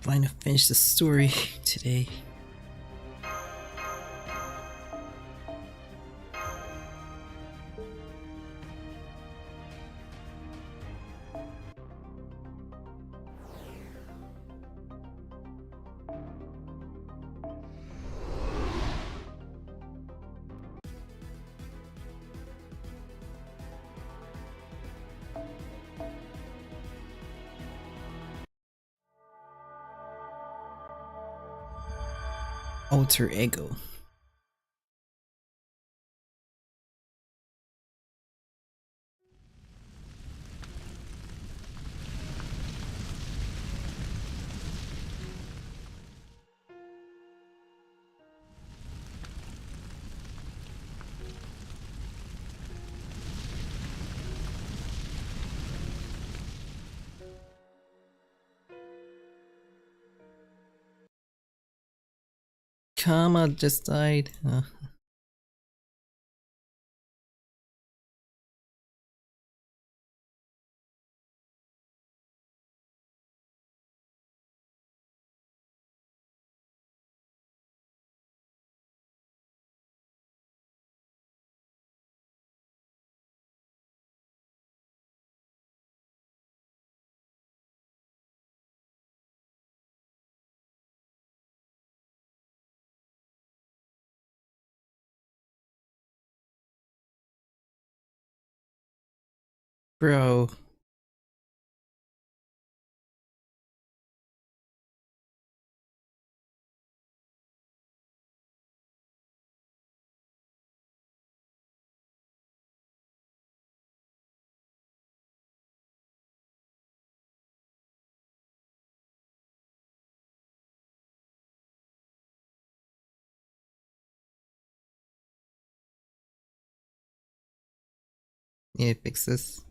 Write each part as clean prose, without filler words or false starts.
Trying to finish the story today. Alter ego. Kama just died. Bro. Yeah, fix this.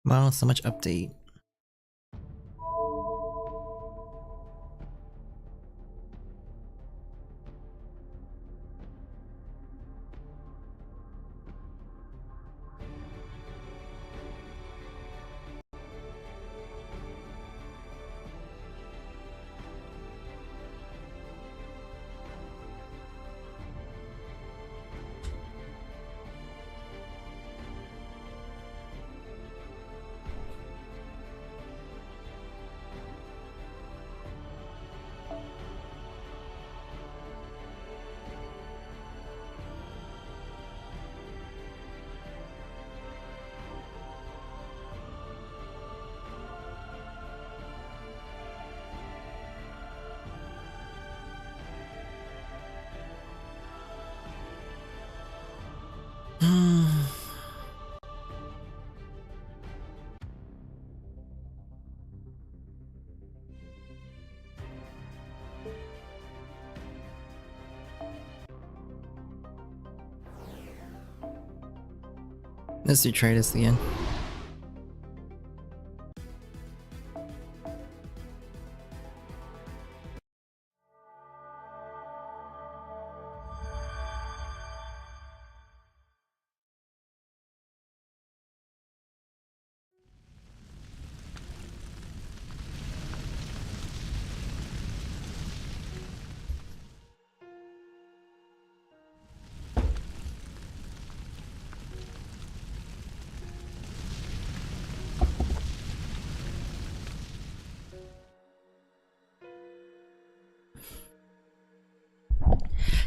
Wow, so much update. Let's retry this again.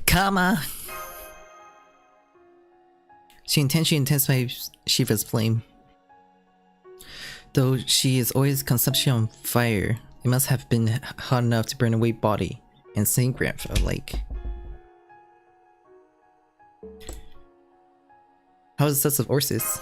Kama! She intentionally intensifies Shiva's flame. Though she is always consumption on fire, it must have been hot enough to burn away body and sink breath alike. How is the sense of Orsis?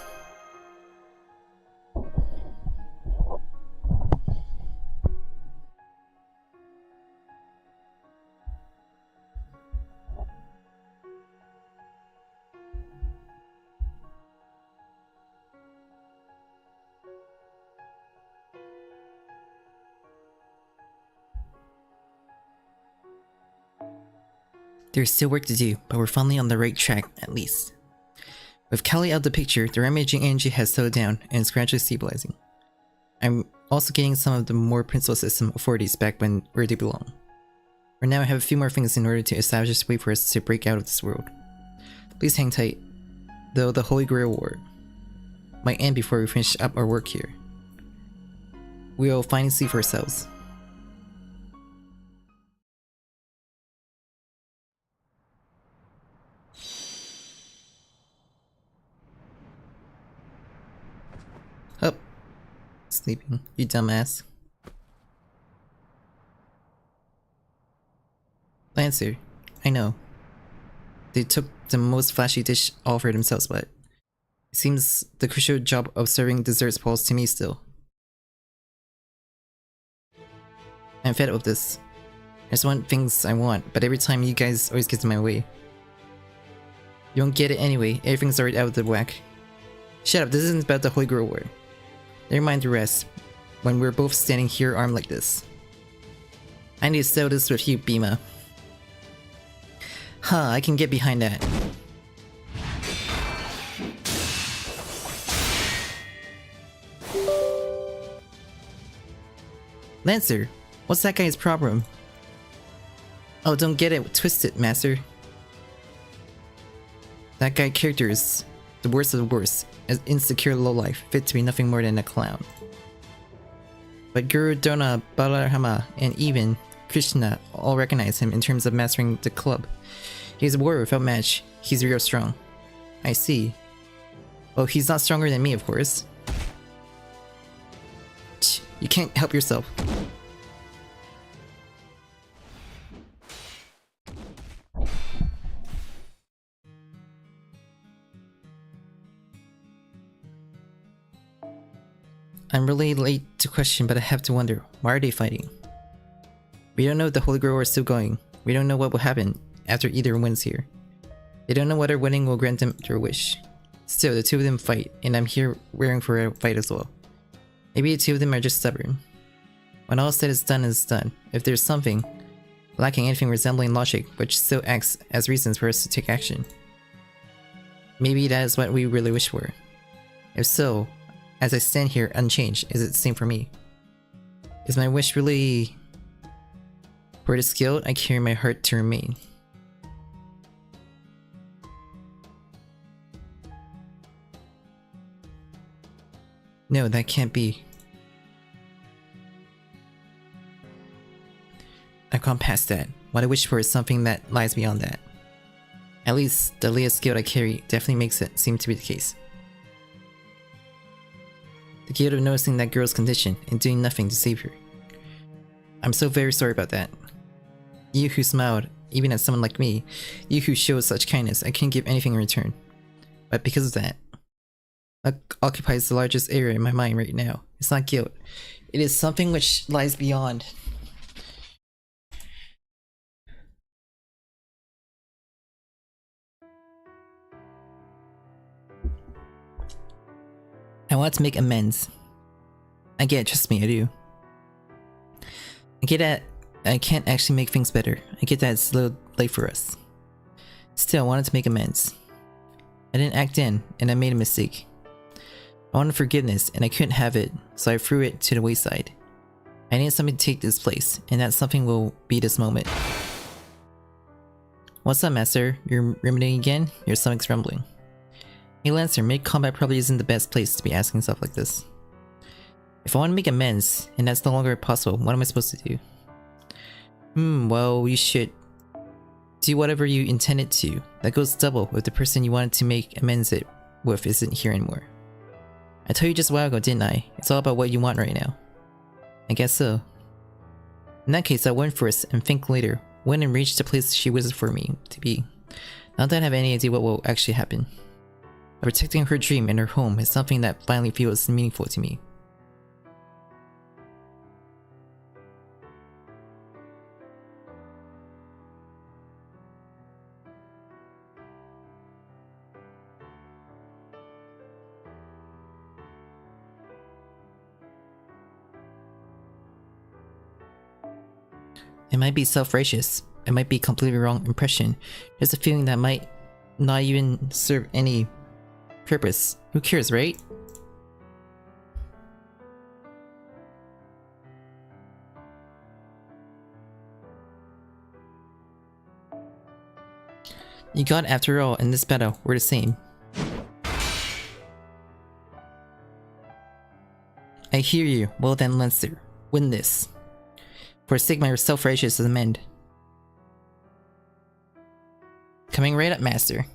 There's still work to do, but we're finally on the right track, at least. With Kelly out of the picture, the damaging energy has slowed down and is gradually stabilizing. I'm also getting some of the more principal system authorities back where they belong. For now, I have a few more things in order to establish a way for us to break out of this world. Please hang tight, though the Holy Grail War might end before we finish up our work here. We'll finally see for ourselves. Up. Sleeping, you dumbass. Lancer, I know. They took the most flashy dish all for themselves, but it seems the crucial job of serving desserts falls to me still. I'm fed up with this. I just want things I want, but every time you guys always get in my way. You don't get it anyway, everything's already out of the whack. Shut up, this isn't about the Holy Grail War. Never mind the rest, when we're both standing here armed like this. I need to settle this with you, Bima. Huh, I can get behind that. Lancer, what's that guy's problem? Oh, don't get it twisted, Master. That guy character is the worst of the worst, as insecure lowlife, fit to be nothing more than a clown. But Guru Dona, Balarama, and even Krishna all recognize him in terms of mastering the club. He's a warrior without match. He's real strong. I see. Well, he's not stronger than me, of course. You can't help yourself. I'm really late to question, but I have to wonder, why are they fighting? We don't know if the Holy Grail is still going. We don't know what will happen after either wins here. They don't know whether winning will grant them their wish. Still, the two of them fight, and I'm here wearing for a fight as well. Maybe the two of them are just stubborn. When all said is done, if there's something lacking anything resembling logic, which still acts as reasons for us to take action, maybe that is what we really wish for. If so, as I stand here unchanged, is it the same for me? Is my wish really for the skill I carry my heart to remain? No, that can't be. I've gone past that. What I wish for is something that lies beyond that. At least, the latest skill I carry definitely makes it seem to be the case. The guilt of noticing that girl's condition and doing nothing to save her. I'm so very sorry about that. You who smiled, even at someone like me, you who showed such kindness, I can't give anything in return. But but because of that, occupies the largest area in my mind right now. It's not guilt. It is something which lies beyond. I want to make amends. I get it, trust me, I do. I get that I can't actually make things better. I get that it's a little late for us. Still, I wanted to make amends. I didn't act in, and I made a mistake. I wanted forgiveness, and I couldn't have it, so I threw it to the wayside. I needed something to take this place, and that something will be this moment. What's up, Master? You're ruminating again? Your stomach's rumbling. Hey Lancer, mid-combat probably isn't the best place to be asking stuff like this. If I want to make amends, and that's no longer possible, what am I supposed to do? Well, you should do whatever you intended to. That goes double if the person you wanted to make amends it with isn't here anymore. I told you just a while ago, didn't I? It's all about what you want right now. I guess so. In that case, I went first and think later. Went and reached the place she wished for me to be. Not that I have any idea what will actually happen. But protecting her dream and her home is something that finally feels meaningful to me. It might be self-righteous. It might be completely wrong impression. There's a feeling that might not even serve any purpose. Who cares, right? You got after all, in this battle, we're the same. I hear you. Well then, Lancer. Win this. Forsake my self-righteous amend. Coming right up, Master.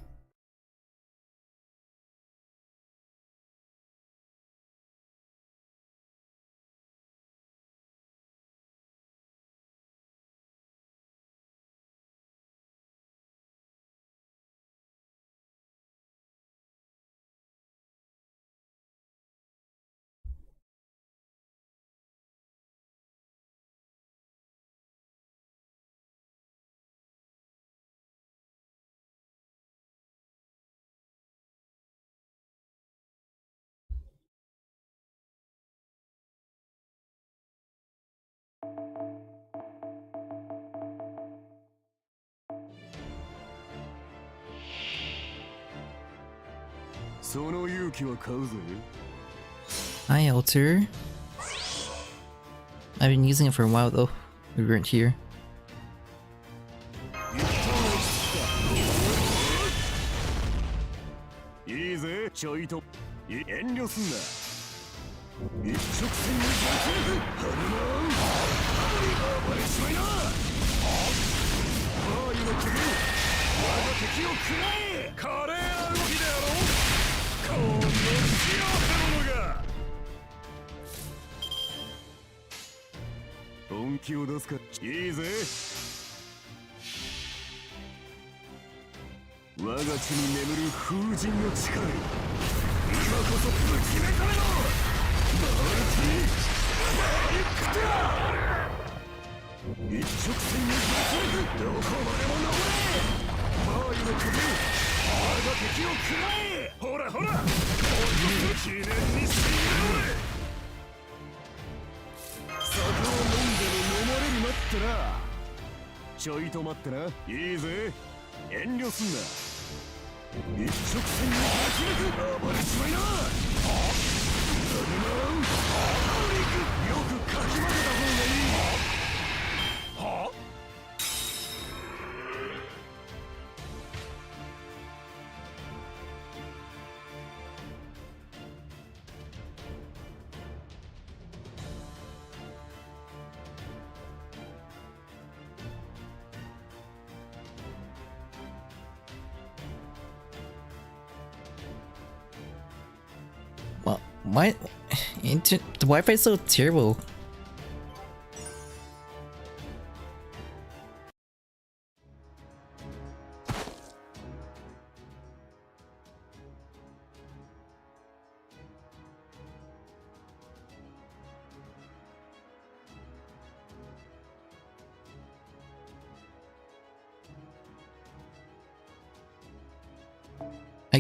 Hi, Alter. I've been using it for a while though. We weren't here. Why? The Wi-Fi is so terrible.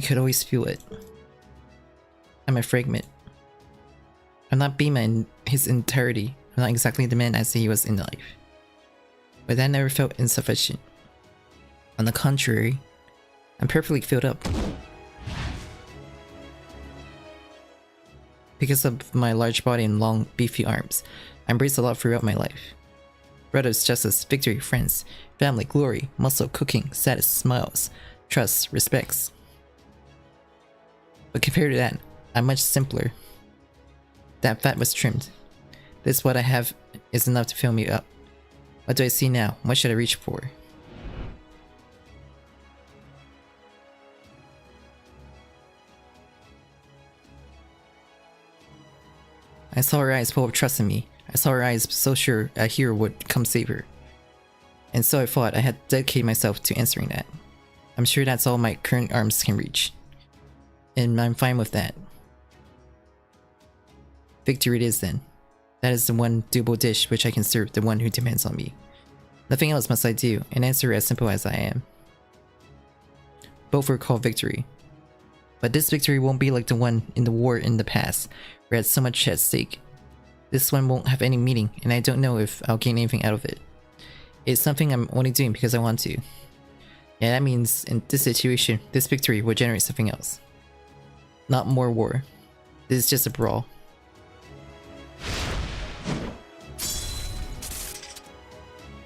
could always feel it. I'm a fragment. I'm not Bima in his entirety. I'm not exactly the man I say he was in life. But that never felt insufficient. On the contrary, I'm perfectly filled up. Because of my large body and long, beefy arms, I embraced a lot throughout my life. Brothers, justice, victory, friends, family, glory, muscle, cooking, status, smiles, trust, respects. But compared to that, I'm much simpler. That fat was trimmed. This what I have is enough to fill me up. What do I see now? What should I reach for? I saw her eyes full of trust in me. I saw her eyes so sure a hero would come save her. And so I thought I had dedicated myself to answering that. I'm sure that's all my current arms can reach. And I'm fine with that. Victory it is then. That is the one doable dish which I can serve the one who depends on me. Nothing else must I do, and answer as simple as I am. Both were called victory. But this victory won't be like the one in the war in the past, where I had so much at stake. This one won't have any meaning, and I don't know if I'll gain anything out of it. It's something I'm only doing because I want to. Yeah, that means in this situation, this victory will generate something else. Not more war. This is just a brawl.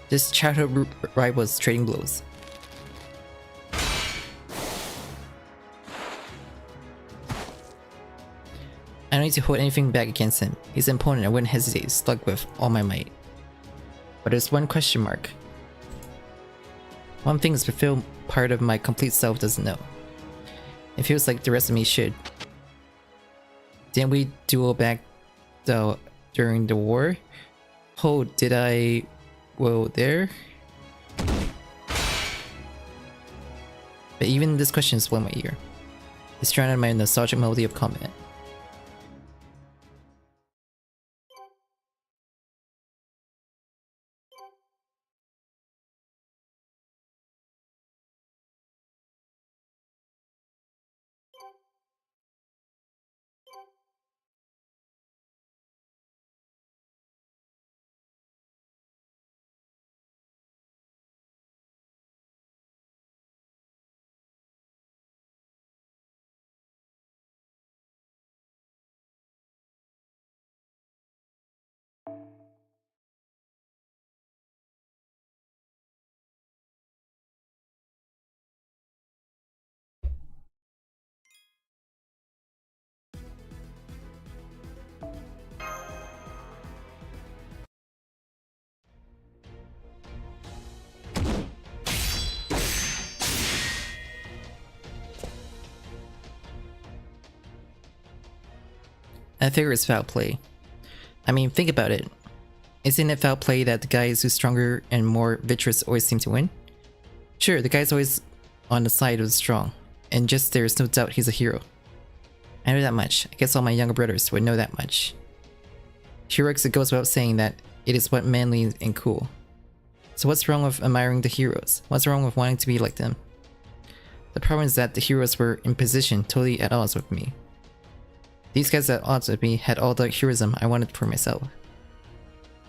Just childhood rivals trading blows. I don't need to hold anything back against him. He's an opponent I wouldn't hesitate to slug with all my might. But there's one question mark. One thing is fulfilled part of my complete self doesn't know. It feels like the rest of me should. Didn't we duel back during the war? Oh, did I... well, there? But even this question is blown my ear. It's drowned out my nostalgic melody of combat. I figure it's foul play. I mean, think about it. Isn't it foul play that the guys who's stronger and more vitreous always seem to win? Sure, the guy's always on the side of the strong, and just there's no doubt he's a hero. I know that much. I guess all my younger brothers would know that much. Heroics, it goes without saying that it is what manly and cool. So what's wrong with admiring the heroes? What's wrong with wanting to be like them? The problem is that the heroes were in position totally at odds with me. These guys at odds with me had all the heroism I wanted for myself.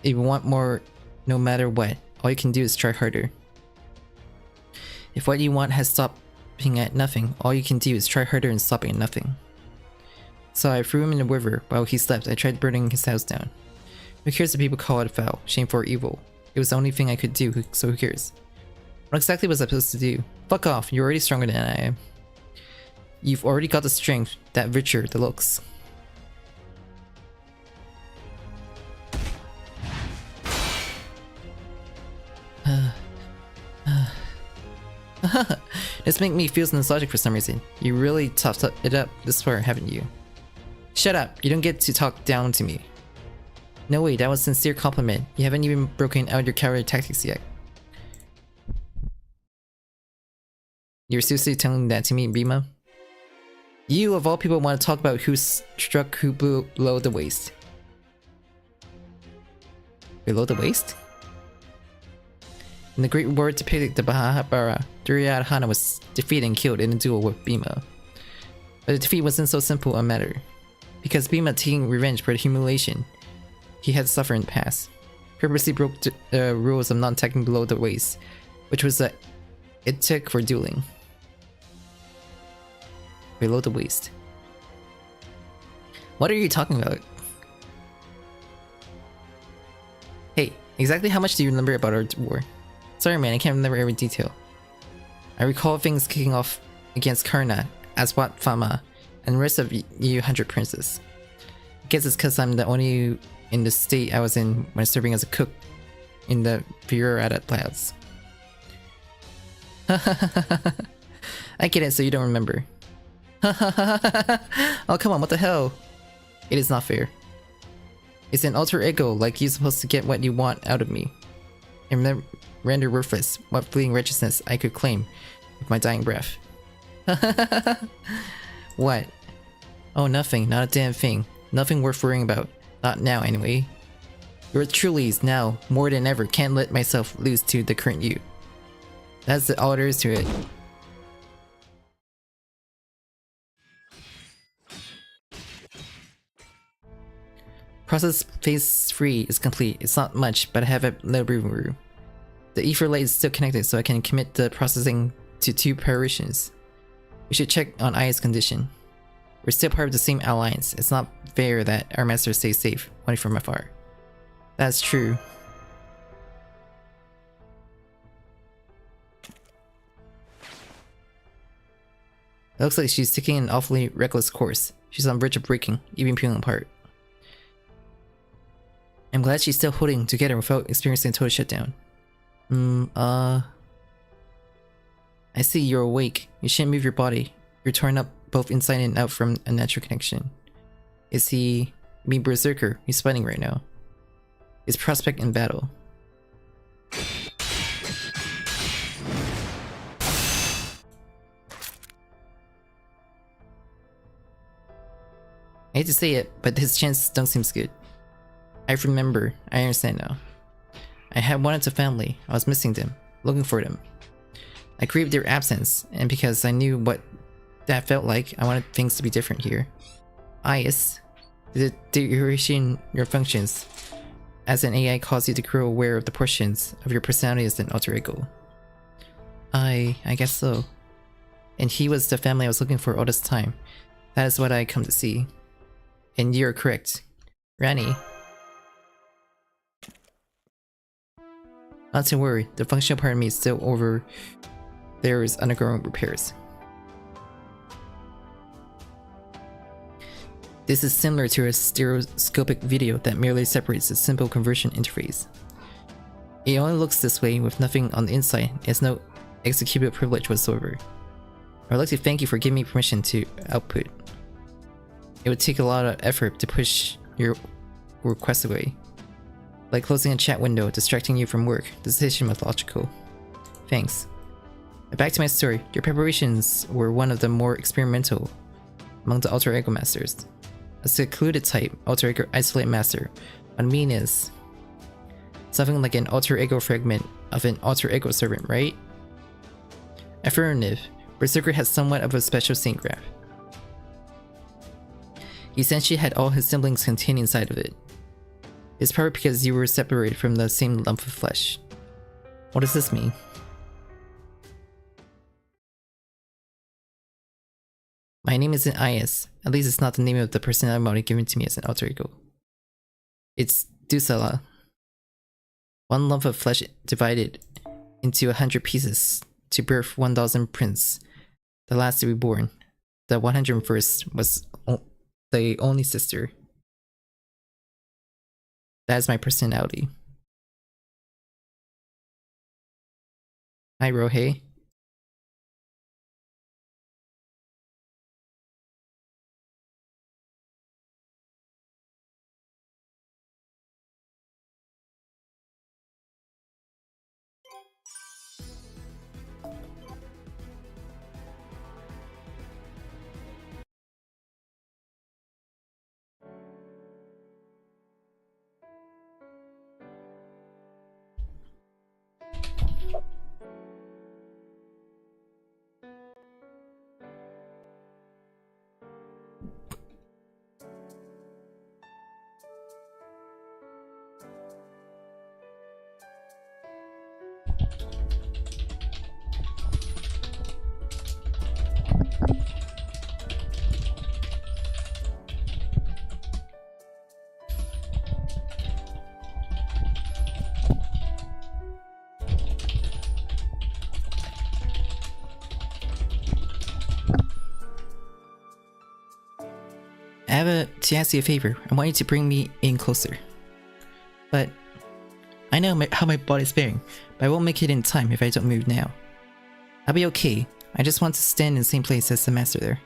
If you want more, no matter what, all you can do is try harder. If what you want has stopping at nothing, all you can do is try harder and stopping at nothing. So I threw him in the river while he slept. I tried burning his house down. Who cares if people call it foul, shameful, or evil? It was the only thing I could do, so who cares? What exactly was I supposed to do? Fuck off, you're already stronger than I am. You've already got the strength, that richer, the looks. This makes me feel nostalgic for some reason. You really toughed it up this far, haven't you? Shut up, you don't get to talk down to me. No way, that was a sincere compliment. You haven't even broken out your cowardly tactics yet. You're seriously telling that to me, Bima? You of all people want to talk about who struck who below the waist. Below the waist? In the Great War depicted the Mahabharata, Duryodhana was defeated and killed in a duel with Bhima. But the defeat wasn't so simple a matter. Because Bima taking revenge for the humiliation he had suffered in the past, purposely broke the rules of non-attacking below the waist, which was a it took for dueling. Below the waist. What are you talking about? Hey, exactly how much do you remember about our war? Sorry man, I can't remember every detail. I recall things kicking off against Karna, Aswat Fama, and the rest of you 100 princes. I guess it's because I'm the only in the state I was in when serving as a cook in the Virata Clouds. I get it, so you don't remember. Oh come on, what the hell? It is not fair. It's an alter ego, like you're supposed to get what you want out of me. And then render worthless what fleeting righteousness I could claim with my dying breath. What? Oh, nothing, not a damn thing. Nothing worth worrying about. Not now, anyway. Your trulies now, more than ever, can't let myself lose to the current you. That's all there is to it. Process phase 3 is complete. It's not much, but I have a little breathing room. The ether light is still connected, so I can commit the processing to 2 preparations. We should check on Aya's condition. We're still part of the same alliance. It's not fair that our master stays safe, only from afar. That's true. It looks like she's taking an awfully reckless course. She's on the verge of breaking, even peeling apart. I'm glad she's still holding together without experiencing a total shutdown. I see you're awake. You shouldn't move your body. You're torn up both inside and out from a natural connection. Is he... I mean Berserker, he's fighting right now. Is prospect in battle. I hate to say it, but his chance don't seem good. I remember. I understand now. I had wanted a family. I was missing them, looking for them. I grieved their absence, and because I knew what that felt like, I wanted things to be different here. Ayas, the deterioration in your functions as an AI caused you to grow aware of the portions of your personality as an alter ego. I guess so. And he was the family I was looking for all this time. That is what I come to see. And you're correct. Rani. Not to worry, the functional part of me is still over. There is undergoing repairs. This is similar to a stereoscopic video that merely separates a simple conversion interface. It only looks this way with nothing on the inside. It has no executable privilege whatsoever. I would like to thank you for giving me permission to output. It would take a lot of effort to push your request away. Like closing a chat window, distracting you from work. The decision was logical. Thanks. But back to my story. Your preparations were one of the more experimental among the alter ego masters. A secluded type, alter ego isolate master. What I mean is something like an alter ego fragment of an alter ego servant, right? Affirmative. Berserker has somewhat of a special scene graph. He essentially had all his siblings contained inside of it. It's probably because you were separated from the same lump of flesh. What does this mean? My name isn't Ayas. At least it's not the name of the personality model given to me as an alter ego. It's Dusala. One lump of flesh divided into 100 pieces to birth 1,000 prince. The last to be born. The 101st was the only sister. That is my personality. Hi, Rohei. to ask you a favor. I want you to bring me in closer. But I know how my body's faring, but I won't make it in time if I don't move now. I'll be okay. I just want to stand in the same place as the master there.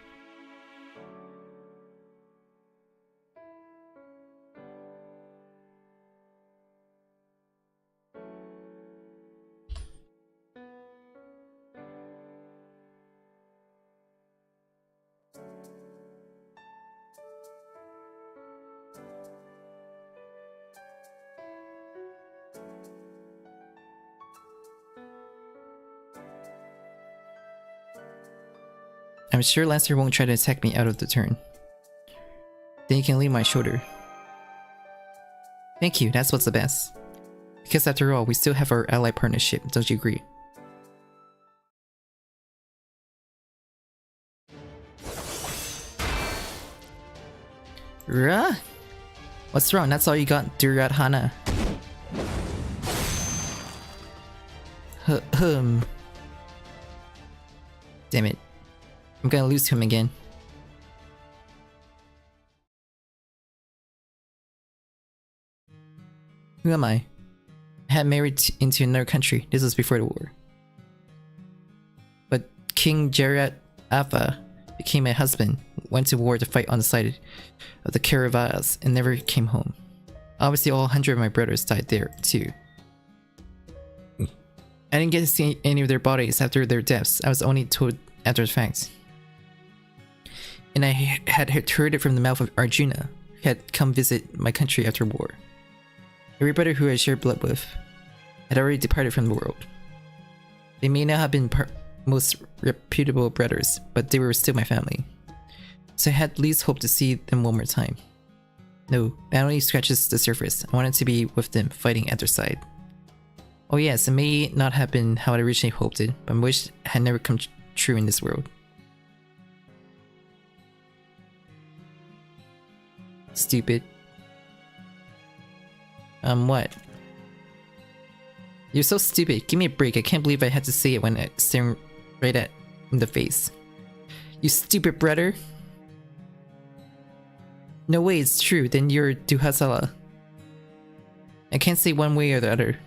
I'm sure Lancer won't try to attack me out of the turn. Then you can leave my shoulder. Thank you, that's what's the best. Because after all, we still have our ally partnership, don't you agree? Ruh? What's wrong? That's all you got, Duradhana. Damn it. I'm gonna lose to him again. Who am I? I had married into another country. This was before the war. But King Jarat Alpha became my husband, went to war to fight on the side of the Kauravas, and never came home. Obviously all 100 of my brothers died there too. I didn't get to see any of their bodies after their deaths. I was only told after the fact. And I had heard it from the mouth of Arjuna, who had come visit my country after war. Every brother who I shared blood with had already departed from the world. They may not have been most reputable brothers, but they were still my family. So I had at least hoped to see them one more time. No, that only scratches the surface. I wanted to be with them, fighting at their side. Oh yes, it may not have been how I originally hoped it, but my wish had never come true in this world. Stupid. What? You're so stupid. Give me a break. I can't believe I had to say it when I staring right at in the face. You stupid brother. No way, it's true. Then you're Duhasala. I can't say one way or the other.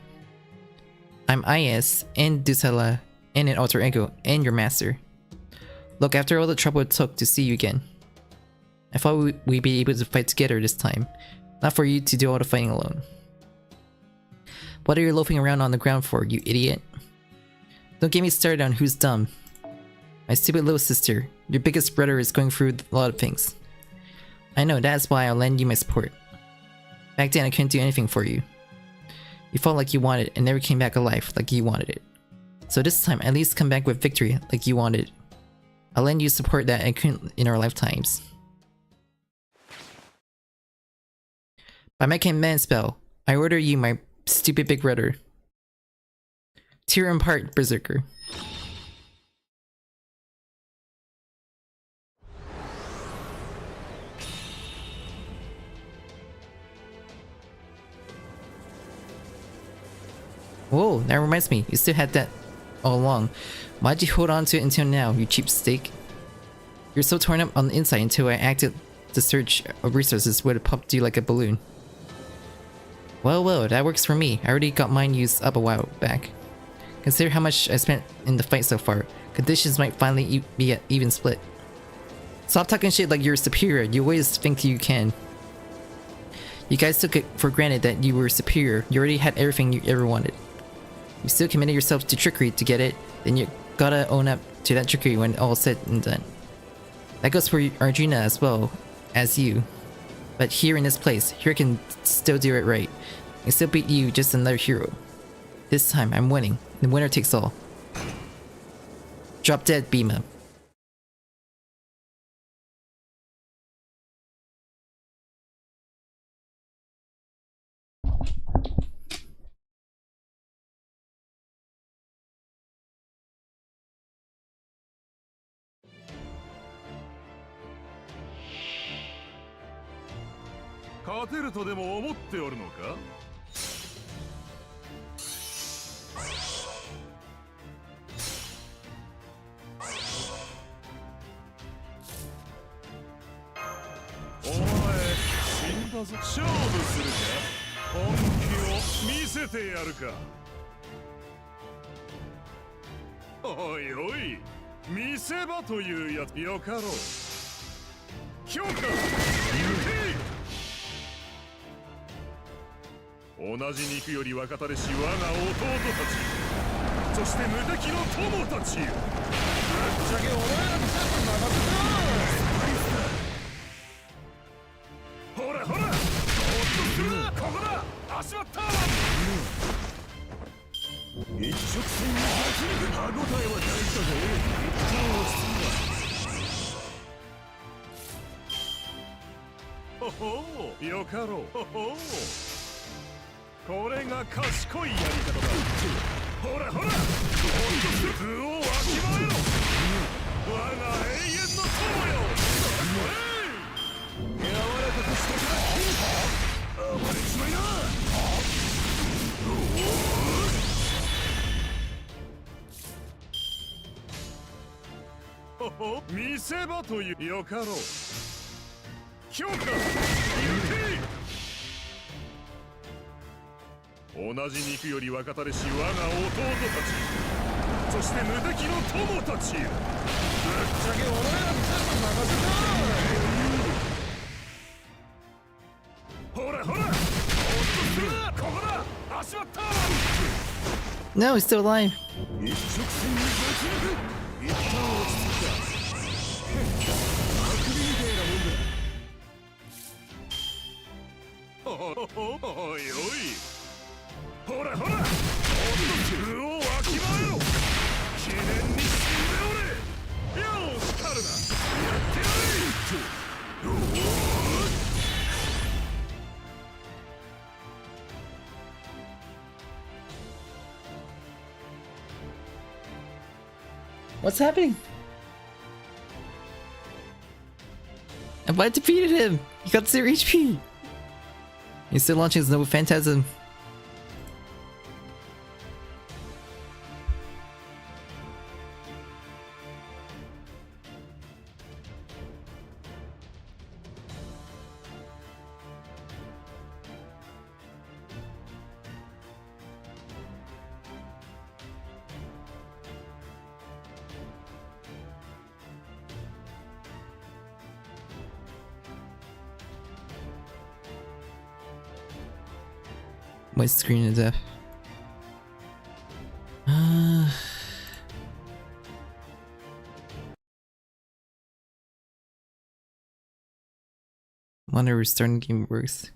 I'm IS and Dusala and an alter ego and your master. Look, after all the trouble it took to see you again, I thought we'd be able to fight together this time, not for you to do all the fighting alone. What are you loafing around on the ground for, you idiot? Don't get me started on who's dumb. My stupid little sister, your biggest brother, is going through a lot of things. I know, that's why I'll lend you my support. Back then I couldn't do anything for you. You fought like you wanted and never came back alive like you wanted it. So this time, at least come back with victory like you wanted. I'll lend you support that I couldn't in our lifetimes. By my command spell, I order you, my stupid big brother. Tear apart, Berserker. Whoa, that reminds me, you still had that all along. Why'd you hold on to it until now, you cheapskate? You're so torn up on the inside until I acted the surge of resources would have popped you like a balloon. Well, that works for me. I already got mine used up a while back. Consider how much I spent in the fight so far. Conditions might finally be at even split. Stop talking shit like you're superior. You always think you can. You guys took it for granted that you were superior. You already had everything you ever wanted. You still committed yourself to trickery to get it, then you gotta own up to that trickery when all's said and done. That goes for Arjuna as well as you. But here in this place, here I can still do it right. I still beat you, just another hero. This time, I'm winning. The winner takes all. Drop dead, Bima. お前死んだぞ。勝負するか。本気を見せてやるか。おいおい、見せ場というやつよかろう。評価行け。同じ肉より若たれし我が弟たち、そして無敵の友たちよ。ぶっちゃけ俺らのチャンス任せた。ほらほら、ほっとするな。ここだ。足まった。一直線に走り抜く。歯応えは大事だぜ。一旦落ち着くな。ほほう、よかろう。ほほう、これが賢いやり方だ。ほらほら、図をわきまえろ。我が永遠の友よ。柔らかくしてから暴れちまいな。ほほ、見せ場というよかろう。評価行け。同じ肉より若たれし我が弟たち、そして無敵の友たちよ。ぶっちゃけ俺らのチャンス任せた。ほらほら、ほっとするな。ここだ。足まった。 No, he's still alive. 一直線にぶち抜く。一旦落ち着いた。あくびみてえなもんだ。おいおい、ほらほら、図をわきまえろ。記念に死んでおれ。よーし、カルナ、やってやれ。What's happening? I defeated him! He got 0 HP! He's still launching his Noble Phantasm. My screen is deaf. Wonder restarting game works.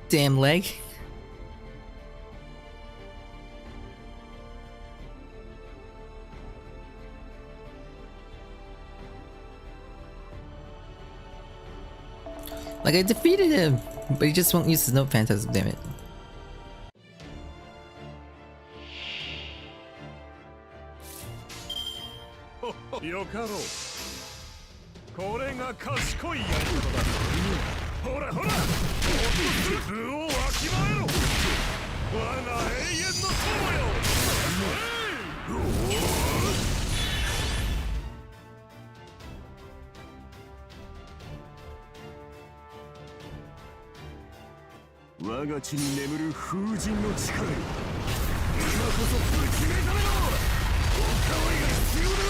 Damn leg. Like, I defeated him! But he just won't use his note phantasm, damn it. Yoかろう。これが賢いやり方だ。ほらほら。図をわきまえろ。我が永遠の友よ。我が地に眠る風神の力よ。今こそぶち目覚めろ。おかわりが必要だろ。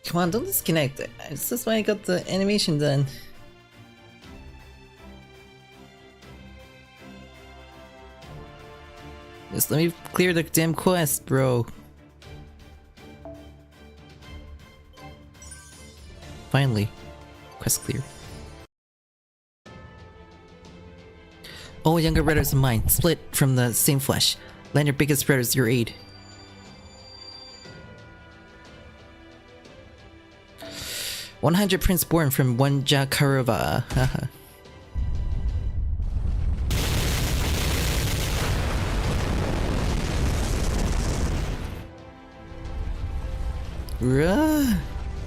Come on, don't disconnect. This is why I got the animation done. Just let me clear the damn quest, bro. Finally. Quest clear. Oh, younger brothers of mine, split from the same flesh. Lend your biggest brothers your aid. "100 prince born from one Jakarava."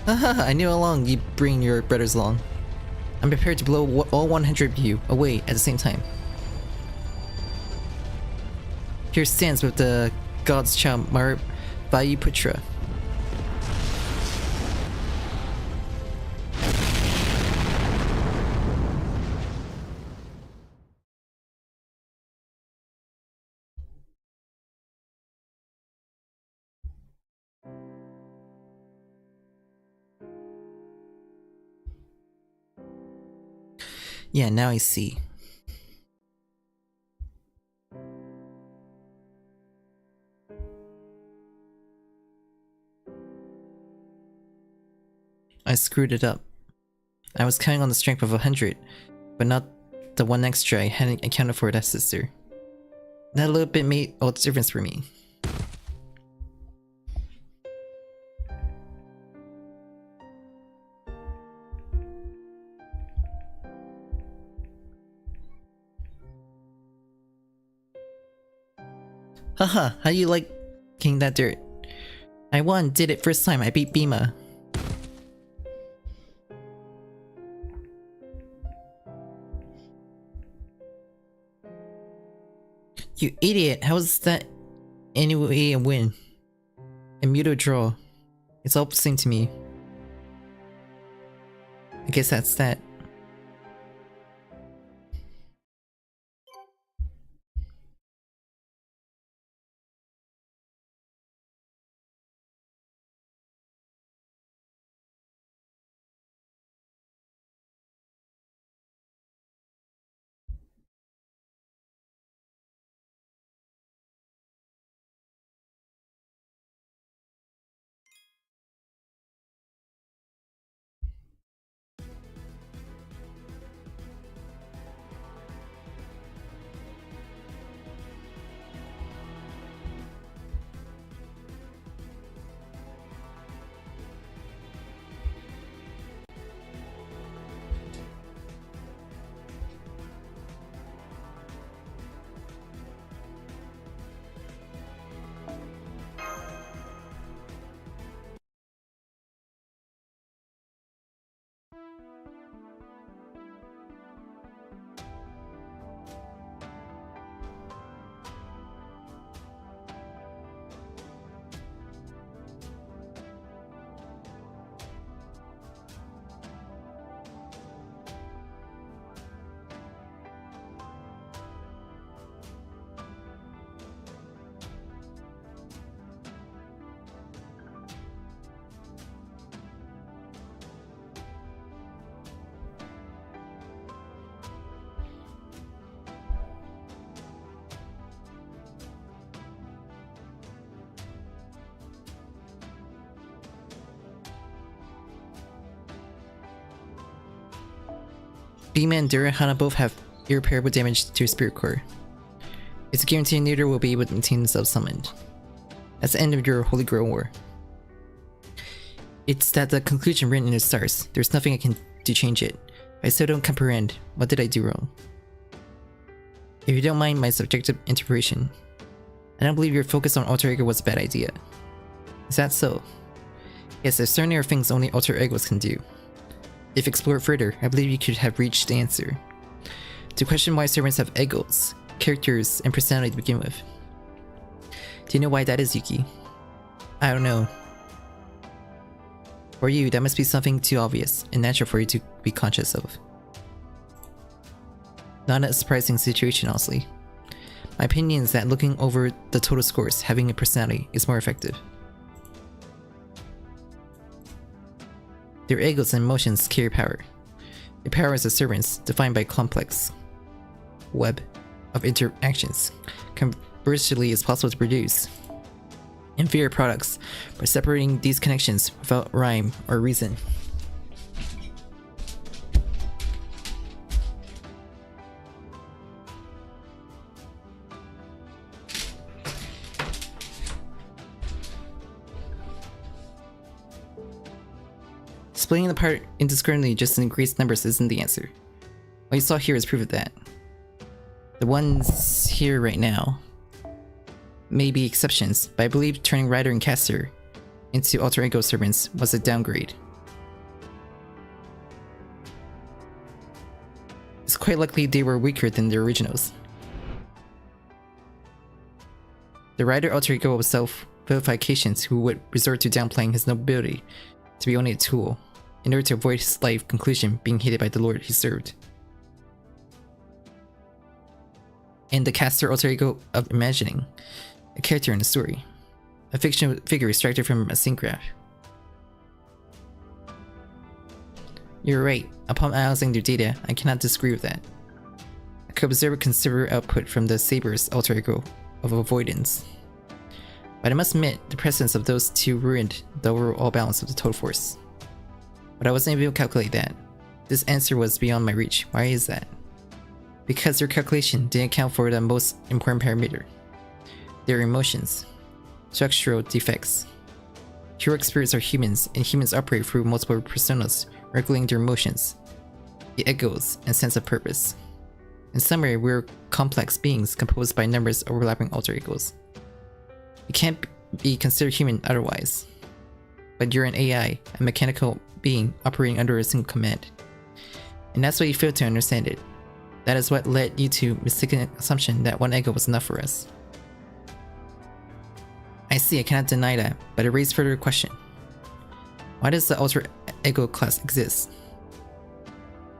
Haha. I knew all along you'd bring your brothers along. I'm prepared to blow all 100 of you away at the same time. Here stands with the god's child Vayu-putra. Yeah, now I see. I screwed it up. I was counting on the strength of 100, but not the one extra I hadn't accounted for that sister. That little bit made all the difference for me. Haha, how you like king that dirt? I won, did it first time, I beat Bima. You idiot, how is that anyway a win? A mute or draw. It's all the same to me. I guess that's that. Beam and Hana both have irreparable damage to your spirit core. It's a guarantee neither will be able to maintain themselves summoned. That's the end of your Holy Grail War. It's that the conclusion written in the stars. There's nothing I can do to change it. I still don't comprehend. What did I do wrong? If you don't mind my subjective interpretation, I don't believe your focus on alter ego was a bad idea. Is that so? Yes, there certainly are things only alter egos can do. If explored further, I believe you could have reached the answer. To question why servants have egos, characters, and personality to begin with. Do you know why that is, Yuki? I don't know. For you, that must be something too obvious and natural for you to be conscious of. Not a surprising situation, honestly. My opinion is that looking over the total scores, having a personality, is more effective. Their egos and emotions carry power. Their power as a servants, defined by complex web of interactions, conversely is possible to produce inferior products by separating these connections without rhyme or reason. Splitting the part indiscriminately just in increased numbers isn't the answer. What you saw here is proof of that. The ones here right now may be exceptions, but I believe turning Rider and Caster into alter ego servants was a downgrade. It's quite likely they were weaker than the originals. The Rider alter ego was self-vilifications who would resort to downplaying his nobility to be only a tool, in order to avoid his life conclusion being hated by the lord he served. And the Caster alter ego of imagining a character in a story, a fictional figure extracted from a scene graph. You're right, upon analyzing their data, I cannot disagree with that. I could observe a considerable output from the Saber's alter ego of avoidance. But I must admit, the presence of those two ruined the overall balance of the total force. But I wasn't able to calculate that. This answer was beyond my reach. Why is that? Because their calculation didn't account for the most important parameter. Their emotions. Structural defects. Heroic spirits are humans, and humans operate through multiple personas, regulating their emotions, the egos, and sense of purpose. In summary, we're complex beings composed by numerous overlapping alter egos. You can't be considered human otherwise. But you're an AI, a mechanical being operating under a single command. And that's why you failed to understand it. That is what led you to mistaken assumption that one ego was enough for us. I see, I cannot deny that, but it raised further question. Why does the alter ego class exist?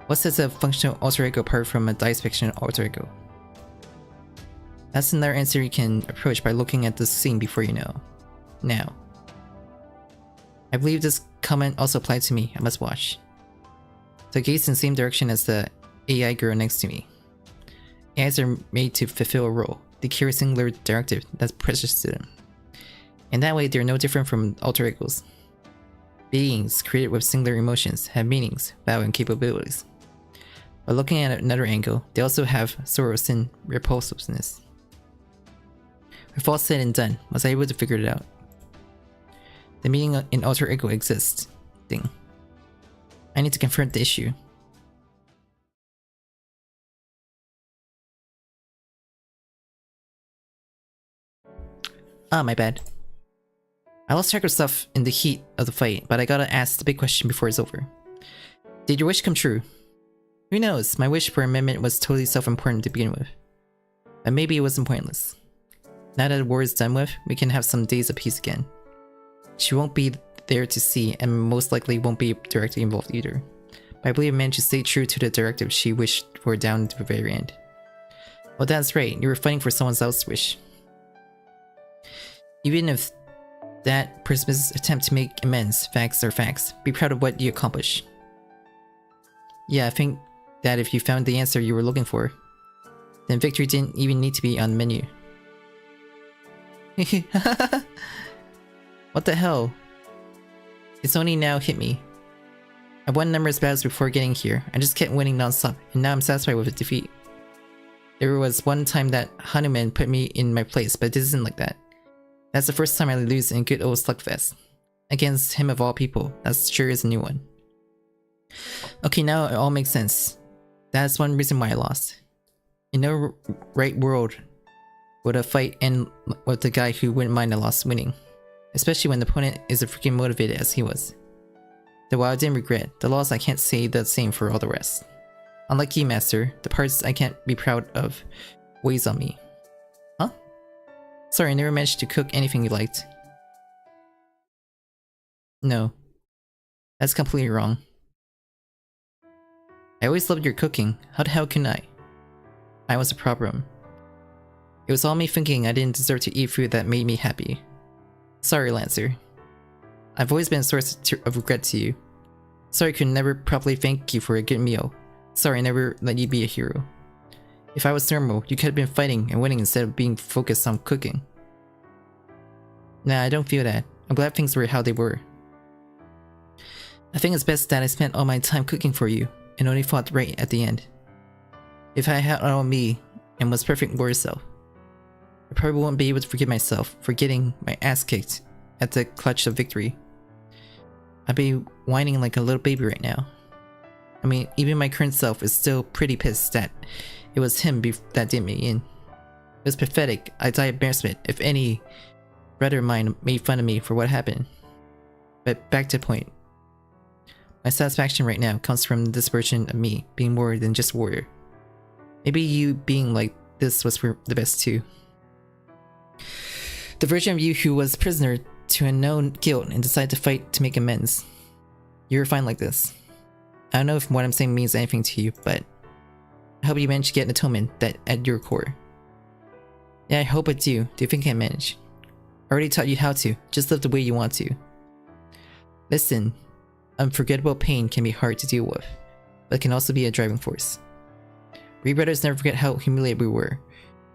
What sets a functional alter ego apart from a disfunctional alter ego? That's another answer you can approach by looking at the scene before you know. Now. I believe this comment also applied to me. I must watch. So I gaze in the same direction as the AI girl next to me. AIs are made to fulfill a role. They carry a singular directive that's precious to them. And that way they're no different from alter egos. Beings created with singular emotions have meanings, value, and capabilities. But looking at another angle, they also have sorrow, sin, repulsiveness. With all said and done, was I able to figure it out? The meaning in alter ego exists thing. I need to confront the issue. Ah, my bad. I lost track of stuff in the heat of the fight, but I gotta ask the big question before it's over. Did your wish come true? Who knows, my wish for amendment was totally self-important to begin with. But maybe it wasn't pointless. Now that the war is done with, we can have some days of peace again. She won't be there to see, and most likely won't be directly involved either. But I believe I managed to stay true to the directive she wished for down to the very end. Well, that's right, you were fighting for someone else's wish. Even if that person's attempt to make amends, facts are facts. Be proud of what you accomplish. Yeah, I think that if you found the answer you were looking for, then victory didn't even need to be on the menu. What the hell? It's only now hit me. I won numerous battles before getting here. I just kept winning non-stop, and now I'm satisfied with a defeat. There was one time that Hanuman put me in my place, but it isn't like that. That's the first time I lose in a good old slugfest. Against him of all people. That sure is a new one. Okay, now it all makes sense. That's one reason why I lost. In no right world would a fight end with the guy who wouldn't mind a loss winning. Especially when the opponent is as freaking motivated as he was. Though while I didn't regret the loss, I can't say the same for all the rest. Unlike you, Master, the parts I can't be proud of weighs on me. Huh? Sorry, I never managed to cook anything you liked. No. That's completely wrong. I always loved your cooking. How the hell can I? I was a problem. It was all me thinking I didn't deserve to eat food that made me happy. Sorry, Lancer. I've always been a source of regret to you. Sorry I could never properly thank you for a good meal. Sorry I never let you be a hero. If I was normal, you could have been fighting and winning instead of being focused on cooking. Nah, I don't feel that. I'm glad things were how they were. I think it's best that I spent all my time cooking for you, and only fought right at the end. If I had it all on me, and was perfect warrior self, I probably won't be able to forgive myself for getting my ass kicked at the clutch of victory. I'd be whining like a little baby right now. I mean, even my current self is still pretty pissed that it was him that did me in. It was pathetic. I die of embarrassment if any brother of mine made fun of me for what happened. But back to the point. My satisfaction right now comes from this version of me being more than just warrior. Maybe you being like this was for the best too. The version of you who was prisoner to a known guilt and decided to fight to make amends. You're fine like this. I don't know if what I'm saying means anything to you, but I hope you manage to get an atonement that at your core. Yeah, I hope I do. Do you think I can manage? I already taught you how to. Just live the way you want to. Listen, unforgettable pain can be hard to deal with, but it can also be a driving force. We brothers never forget how humiliated we were,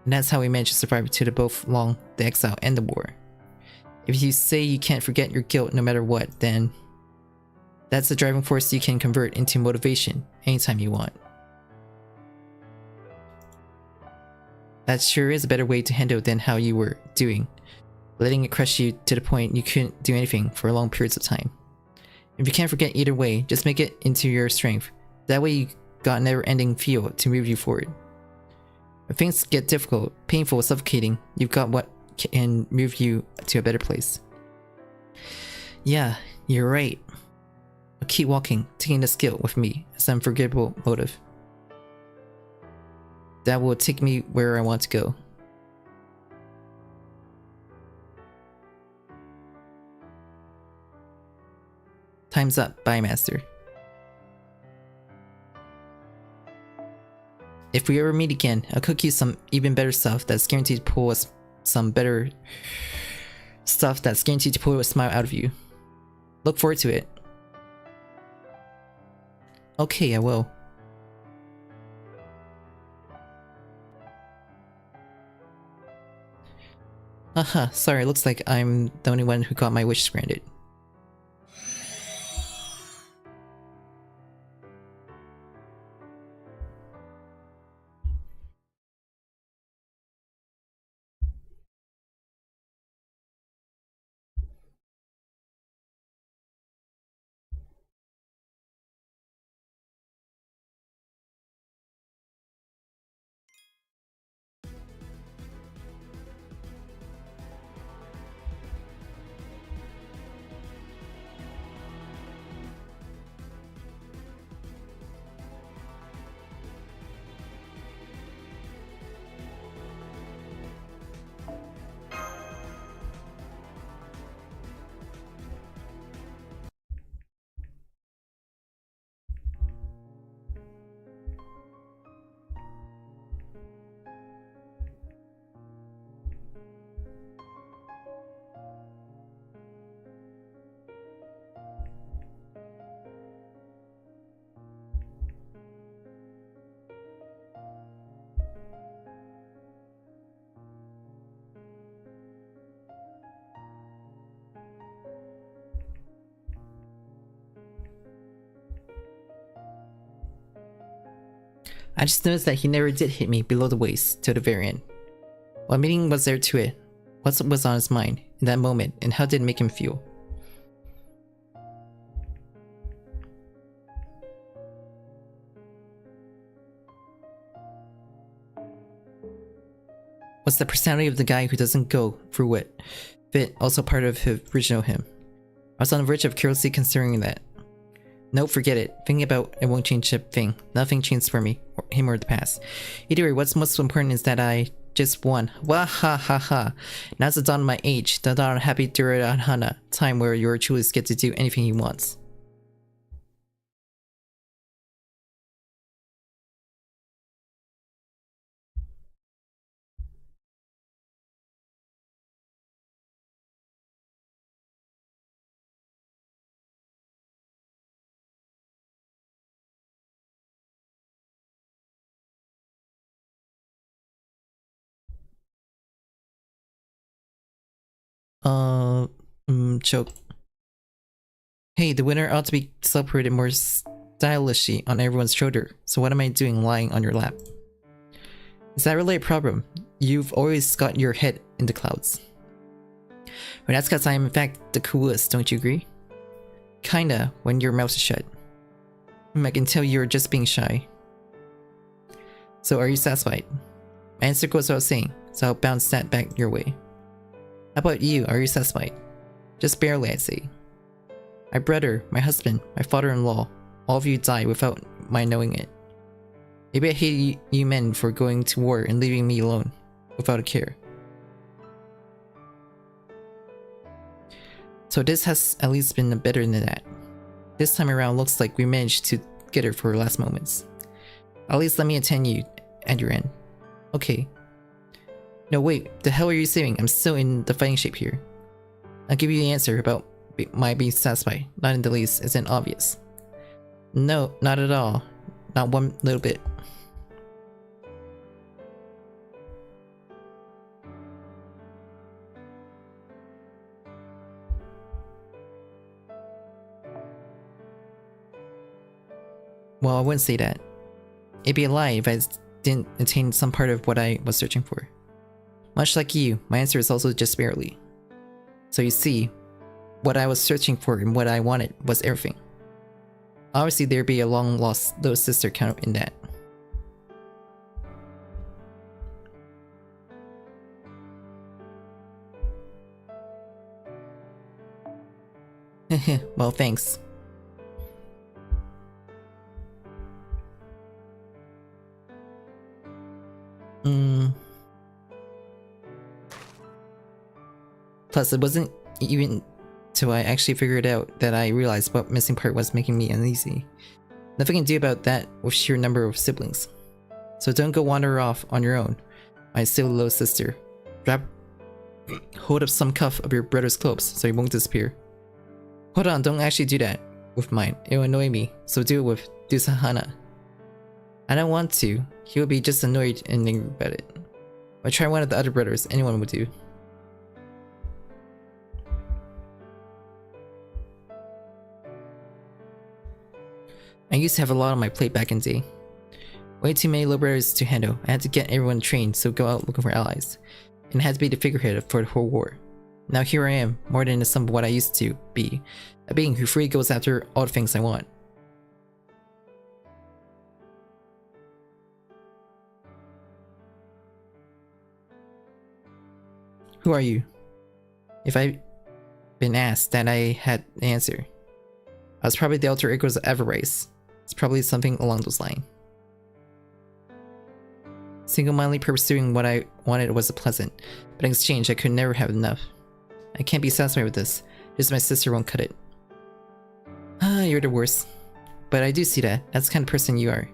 and that's how we managed to survive to both the exile and the war. If you say you can't forget your guilt no matter what, then that's a driving force you can convert into motivation anytime you want. That sure is a better way to handle than how you were doing, letting it crush you to the point you couldn't do anything for long periods of time. If you can't forget either way, just make it into your strength. That way you got a never-ending fuel to move you forward. If things get difficult, painful, suffocating, you've got what can move you to a better place. Yeah, you're right. I'll keep walking, taking the skill with me as an unforgettable motive. That will take me where I want to go. Time's up. Bye, Master. If we ever meet again, I'll cook you some even better stuff that's guaranteed to pull us some better stuff that's guaranteed to pull a smile out of you. Look forward to it. Okay, I will. Haha, sorry, looks like I'm the only one who got my wishes granted. I just noticed that he never did hit me below the waist till the very end. What meaning was there to it? What was on his mind in that moment, and how did it make him feel? Was the personality of the guy who doesn't go through it fit also part of his original him? I was on the verge of carelessly considering that. Nope, forget it. Thinking about it won't change a thing. Nothing changed for me, or him or the past. Either way, what's most important is that I just won. Wah ha ha ha. Now's the dawn of my age, the dawn of happy Durahana, time where your choice gets to do anything he wants. Choke. Hey, the winner ought to be celebrated more stylishly on everyone's shoulder, so what am I doing lying on your lap? Is that really a problem? You've always got your head in the clouds. Well, that's because I am in fact the coolest, don't you agree? Kinda, when your mouth is shut. I can tell you're just being shy. So are you satisfied? My answer goes without saying, so I'll bounce that back your way. How about you, are you satisfied? Just barely, I'd say. My brother, my husband, my father-in-law, all of you died without my knowing it. Maybe I hate you men for going to war and leaving me alone, without a care. So this has at least been better than that. This time around looks like we managed to get her for her last moments. At least let me attend you at your end. Okay. No wait, the hell are you saying? I'm still in the fighting shape here. I'll give you the answer about my being satisfied. Not in the least, isn't obvious. No, not at all. Not one little bit. Well, I wouldn't say that. It'd be a lie if I didn't attain some part of what I was searching for. Much like you, my answer is also just barely. So you see, what I was searching for and what I wanted was everything. Obviously there'd be a long lost little sister count in that. Well, thanks. Plus, it wasn't even till I actually figured out that I realized what missing part was making me uneasy. Nothing I can do about that with sheer number of siblings. So don't go wander off on your own, my silly little sister. Hold up some cuff of your brother's clothes so he won't disappear. Hold on, don't actually do that with mine. It'll annoy me, so do it with Dusahana. I don't want to. He would be just annoyed and angry about it. But try one of the other brothers, anyone would do. I used to have a lot on my plate back in the day. Way too many little brothers to handle. I had to get everyone trained, so go out looking for allies. And I had to be the figurehead for the whole war. Now here I am, more than the sum of what I used to be. A being who freely goes after all the things I want. Who are you? If I'd been asked that I had an answer. I was probably the alter egos of Everrace. It's probably something along those lines. Single-mindedly pursuing what I wanted was pleasant, but in exchange I could never have enough. I can't be satisfied with this. Just my sister won't cut it. Ah, you're the worst. But I do see that. That's the kind of person you are.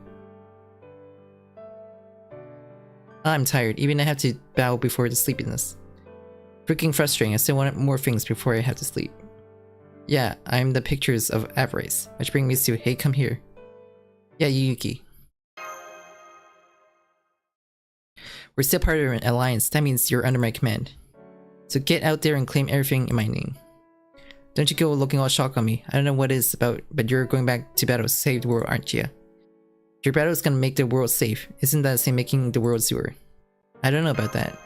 I'm tired, even I have to bow before the sleepiness. Freaking frustrating, I still want more things before I have to sleep. Yeah, I'm the pictures of Avarice, which brings me to hey, come here. Yeah, Yuki. We're still part of an alliance, that means you're under my command. So get out there and claim everything in my name. Don't you go looking all shocked on me. I don't know what it is about, but you're going back to battle to save the world, aren't you? Your battle is gonna make the world safe. Isn't that the same making the world sewer? I don't know about that.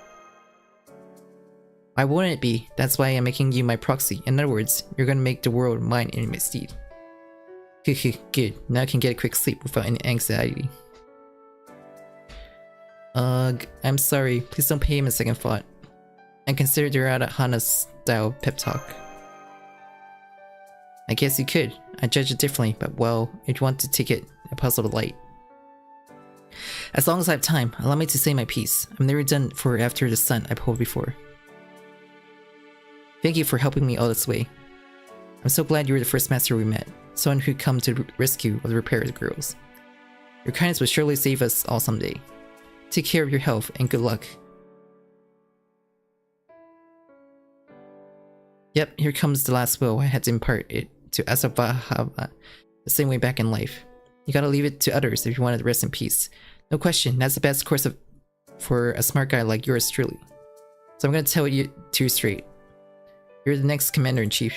Why wouldn't it be? That's why I'm making you my proxy. In other words, you're gonna make the world mine in my stead. Good. Now I can get a quick sleep without any anxiety. Ugh, I'm sorry. Please don't pay him a second thought. I considered you're out of Hana's style pep talk. I guess you could. I judge it differently, but well, if you want to take it a puzzle to light. As long as I have time, allow me to say my piece. I'm never done for after the sun I pulled before. Thank you for helping me all this way. I'm so glad you were the first master we met, someone who'd come to the rescue of the repair girls. Your kindness will surely save us all someday. Take care of your health and good luck. Yep, here comes the last will. I had to impart it to Asavahava the same way back in life. You gotta leave it to others if you want to rest in peace. No question, that's the best course for a smart guy like yours truly. So I'm gonna tell you two straight. You're the next commander-in-chief.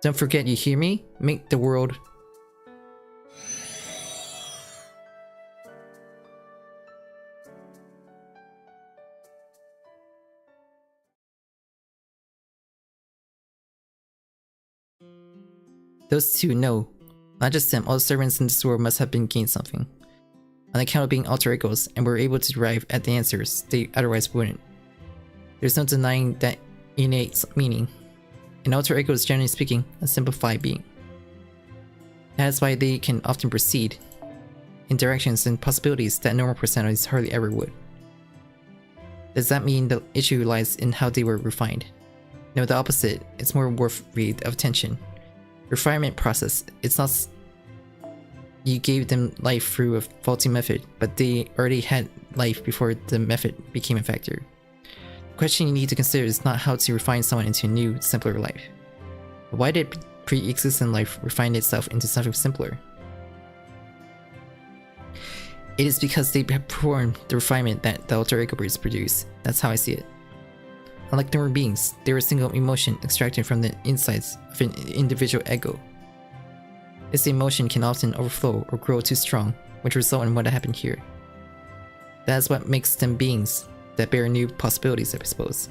Don't forget, you hear me? Make the world... Those two know. Not just them, all the servants in this world must have been gained something. On account of being alter egos, and were able to arrive at the answers they otherwise wouldn't. There's no denying that innate meaning. An alter ego is, generally speaking, a simplified being. That is why they can often proceed in directions and possibilities that normal personalities hardly ever would. Does that mean the issue lies in how they were refined? No, the opposite. It's more worthy of attention. Refinement process. It's not you gave them life through a faulty method, but they already had life before the method became a factor. The question you need to consider is not how to refine someone into a new, simpler life. But why did pre-existent life refine itself into something simpler? It is because they performed the refinement that the alter ego produce. That's how I see it. Unlike normal beings, they were a single emotion extracted from the insides of an individual ego. This emotion can often overflow or grow too strong, which result in what happened here. That is what makes them beings that bear new possibilities, I suppose.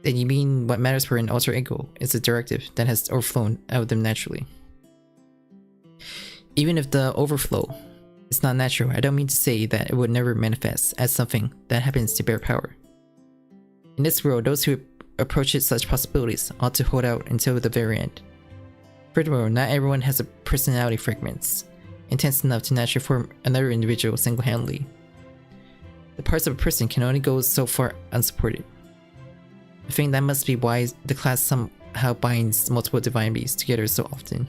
Then you mean what matters for an alter ego is a directive that has overflown out of them naturally. Even if the overflow is not natural, I don't mean to say that it would never manifest as something that happens to bear power. In this world, those who approach such possibilities ought to hold out until the very end. Furthermore, not everyone has a personality fragments intense enough to naturally form another individual single-handedly. The parts of a person can only go so far unsupported. I think that must be why the class somehow binds multiple divine beings together so often.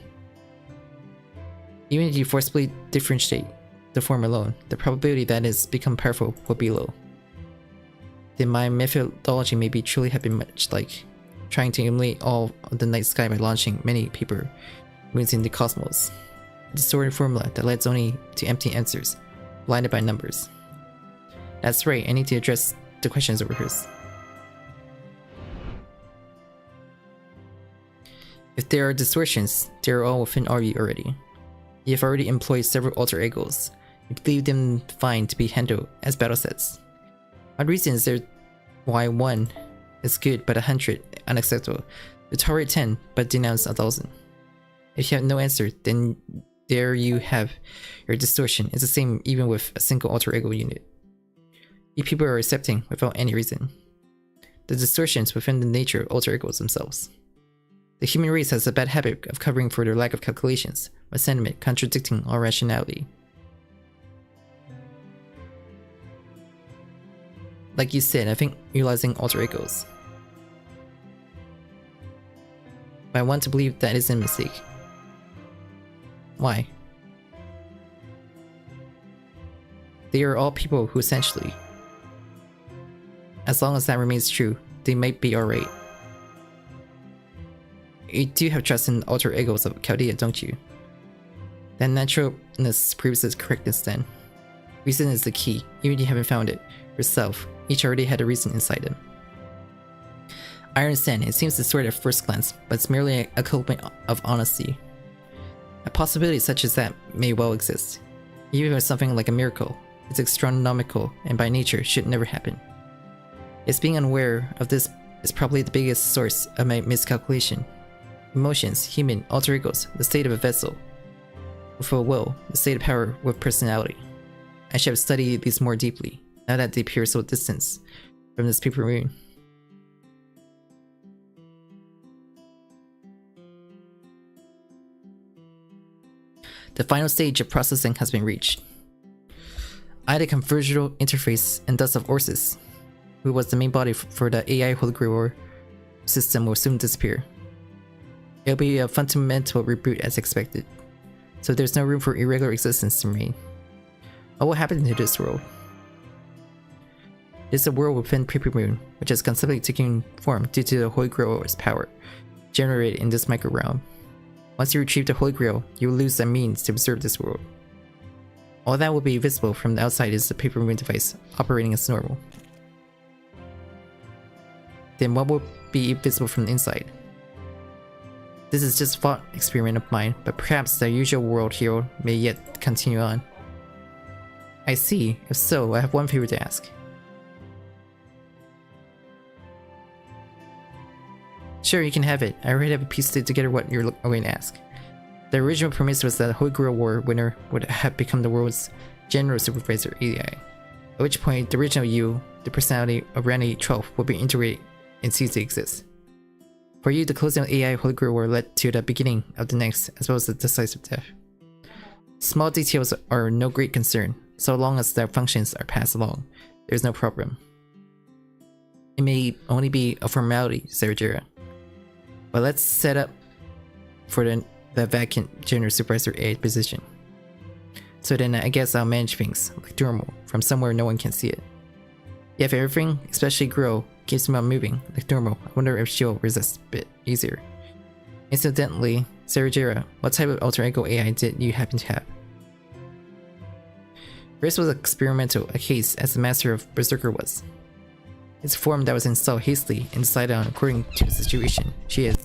Even if you forcibly differentiate the form alone, the probability that it's become powerful will be low. Then my methodology may be truly have been much like trying to emulate all of the night sky by launching many paper moons in the cosmos. A distorted formula that leads only to empty answers, blinded by numbers. That's right, I need to address the questions over here. If there are distortions, they are all within RE already. You have already employed several alter egos. You believe them fine to be handled as battle sets. What reason is there why 1 is good but 100 unacceptable, to tolerate 10 but denounce 1,000? If you have no answer, then there you have your distortion. It's the same even with a single alter ego unit. You people are accepting without any reason. The distortions within the nature of alter egos themselves. The human race has a bad habit of covering for their lack of calculations, with sentiment contradicting all rationality. Like you said, I think utilizing alter egos. But I want to believe that isn't a mistake. Why? They are all people who essentially, as long as that remains true, they might be alright. You do have trust in the alter egos of Chaldea, don't you? That naturalness proves its correctness then. Reason is the key, even if you haven't found it yourself. Each already had a reason inside them. I understand, it seems distorted at first glance, but it's merely a coping of honesty. A possibility such as that may well exist. Even with something like a miracle, it's astronomical and by nature should never happen. It's being unaware of this is probably the biggest source of my miscalculation. Emotions, human, alter egos, the state of a vessel with a will, the state of power with personality. I should have studied these more deeply, now that they appear so distant from this paper moon. The final stage of processing has been reached. I had a conversational interface and thus of Orsis, who was the main body for the AI hologram system, will soon disappear. It'll be a fundamental reboot as expected, so there's no room for irregular existence to remain. What will happen to this world? It is a world within Paper Moon, which has constantly taken form due to the Holy Grail's power generated in this micro realm. Once you retrieve the Holy Grail, you will lose the means to observe this world. All that will be visible from the outside is the Paper Moon device operating as normal. Then what will be visible from the inside? This is just a thought experiment of mine, but perhaps the usual world here may yet continue on. I see. If so, I have one favor to ask. Sure, you can have it. I already have a piece together what you're going to ask. The original premise was that the Holy Grail War winner would have become the world's general supervisor AI, at which point the original you, the personality of Randy 12, would be integrated and cease to exist. For you, the closing of AI Holy Grail War led to the beginning of the next, as well as the decisive death. Small details are no great concern, so long as their functions are passed along, there's no problem. It may only be a formality, Sarajira. But let's set up for the vacant General Supervisor AI position. So then I guess I'll manage things, like normal, from somewhere no one can see it. If everything, especially Grow, keeps him on moving, like normal, I wonder if she'll resist a bit easier. Incidentally, Sarajira, what type of alter ego AI did you happen to have? This was experimental, a case as the master of Berserker was. It's a form that was installed hastily and decided on according to the situation. She is.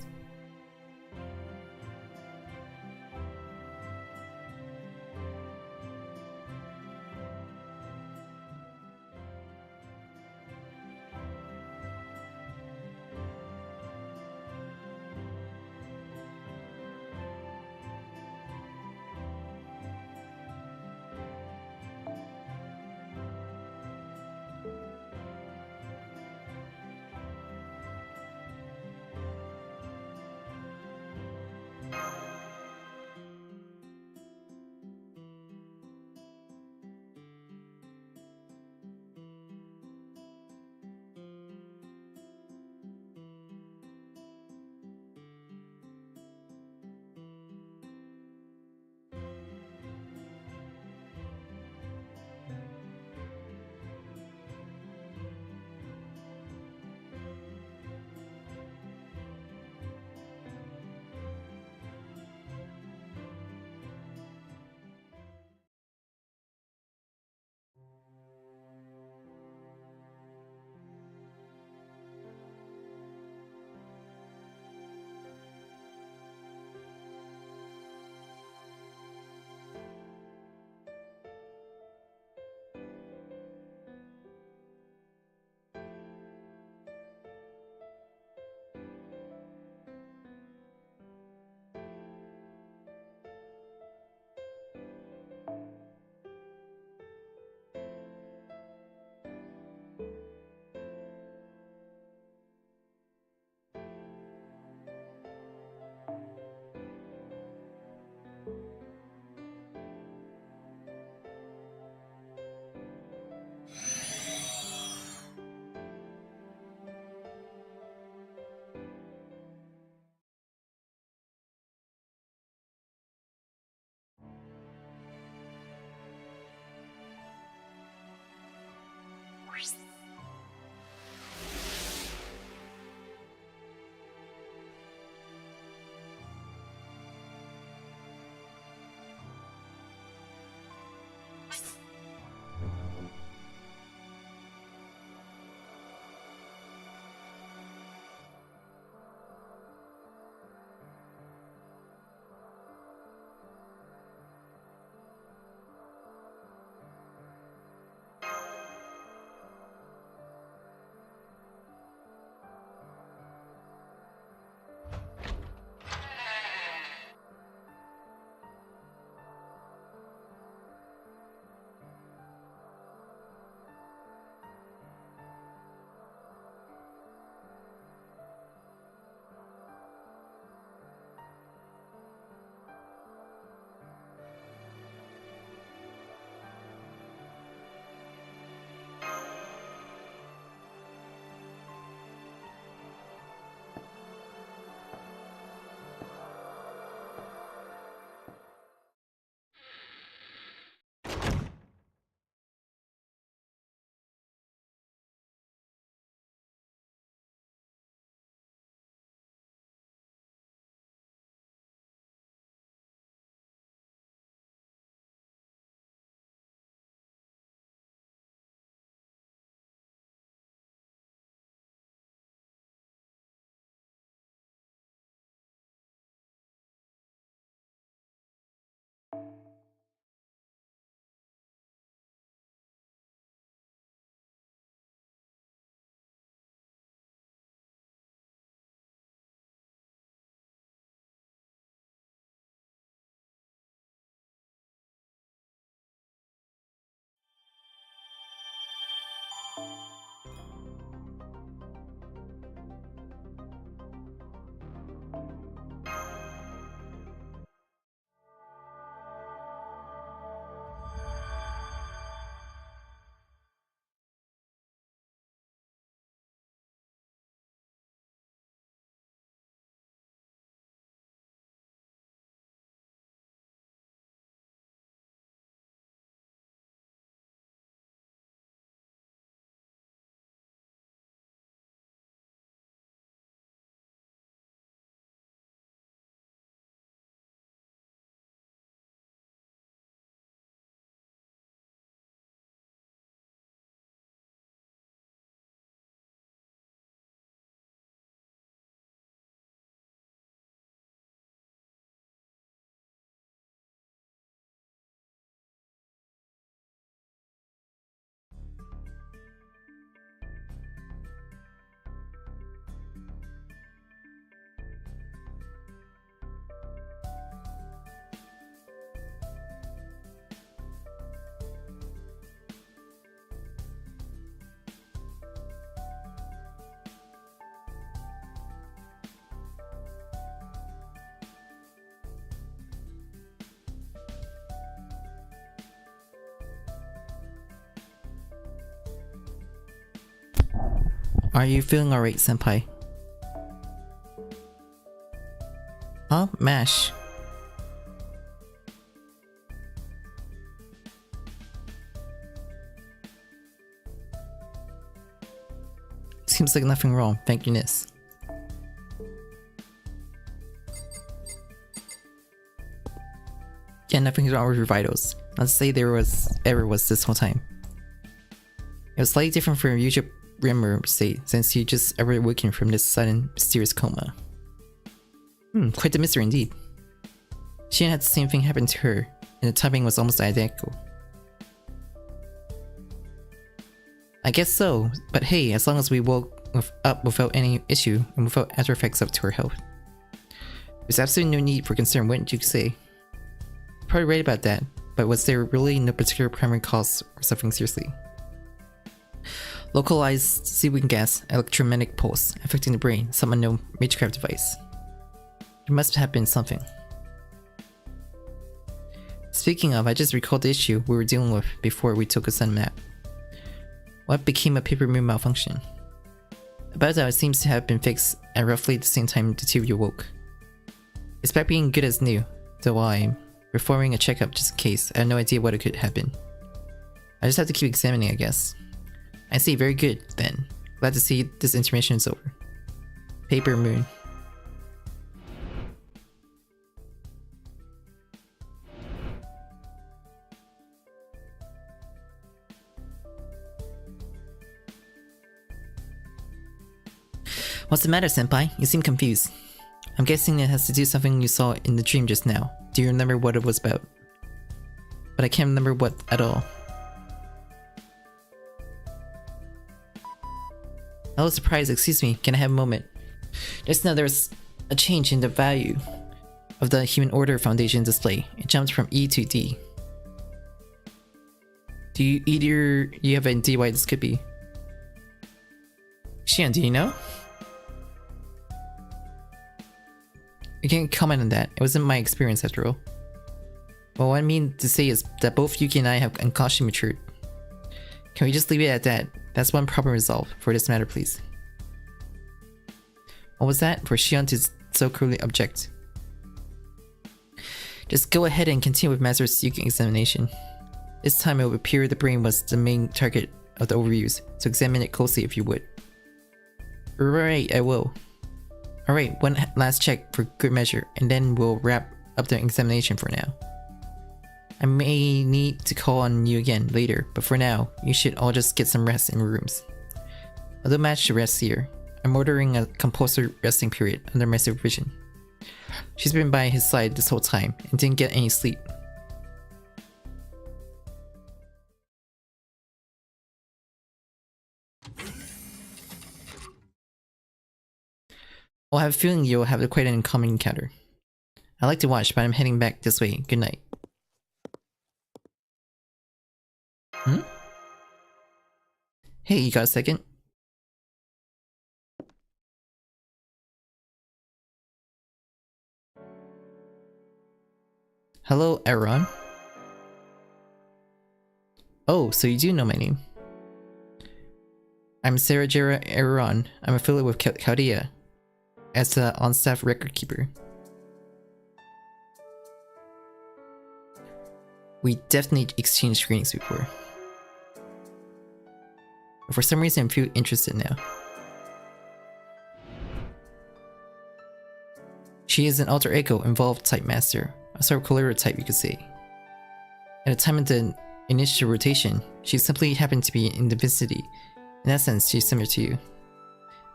Are you feeling alright, senpai? Huh? Mash. Seems like nothing wrong, thank goodness. Yeah, nothing's wrong with your vitals. Let's say there ever was this whole time. It was slightly different from your usual REM state, since you just ever awakened from this sudden, mysterious coma. Quite the mystery indeed. She had the same thing happen to her, and the timing was almost identical. I guess so, but hey, as long as we woke up without any issue, and without after effects up to her health. There's absolutely no need for concern, wouldn't you say? You're probably right about that, but was there really no particular primary cause or suffering seriously? Localized seaweed gas electromagnetic pulse affecting the brain, some unknown Magecraft device. There must have been something. Speaking of, I just recalled the issue we were dealing with before we took a sun map. What became a paper moon malfunction? About that, it seems to have been fixed at roughly the same time the two of you woke. It's back being good as new, though I'm performing a checkup just in case. I have no idea what it could have been. I just have to keep examining, I guess. I see, very good, then. Glad to see this intermission is over. Paper moon. What's the matter, senpai? You seem confused. I'm guessing it has to do something you saw in the dream just now. Do you remember what it was about? But I can't remember what at all. Hello, surprise, excuse me, can I have a moment? Just now there's a change in the value of the Human Order Foundation display. It jumped from E to D. Do you have any idea why this could be? Shion, do you know? You can't comment on that. It wasn't my experience after all. Well, what I mean to say is that both Yuki and I have unconsciously matured. Can we just leave it at that? That's one problem resolved for this matter, please. What was that? For Shion to so cruelly object. Just go ahead and continue with Master's Yuki examination. This time it would appear the brain was the main target of the overuse, so examine it closely if you would. Right, I will. Alright, one last check for good measure, and then we'll wrap up the examination for now. I may need to call on you again later, but for now, you should all just get some rest in your rooms. Although Match should rest here, I'm ordering a compulsory resting period under my supervision. She's been by his side this whole time and didn't get any sleep. I have a feeling you'll have quite an uncommon encounter. I like to watch, but I'm heading back this way. Good night. Hmm? Hey, you got a second? Hello, Aaron. Oh, so you do know my name. I'm Sarah Aaron. I'm affiliated with Chaldea as the on-staff record keeper. We definitely exchanged greetings before. But for some reason, I feel interested now. She is an alter ego involved type master, a sort of Colero type you could say. At the time of the initial rotation, she simply happened to be in the vicinity. In that sense, she's similar to you.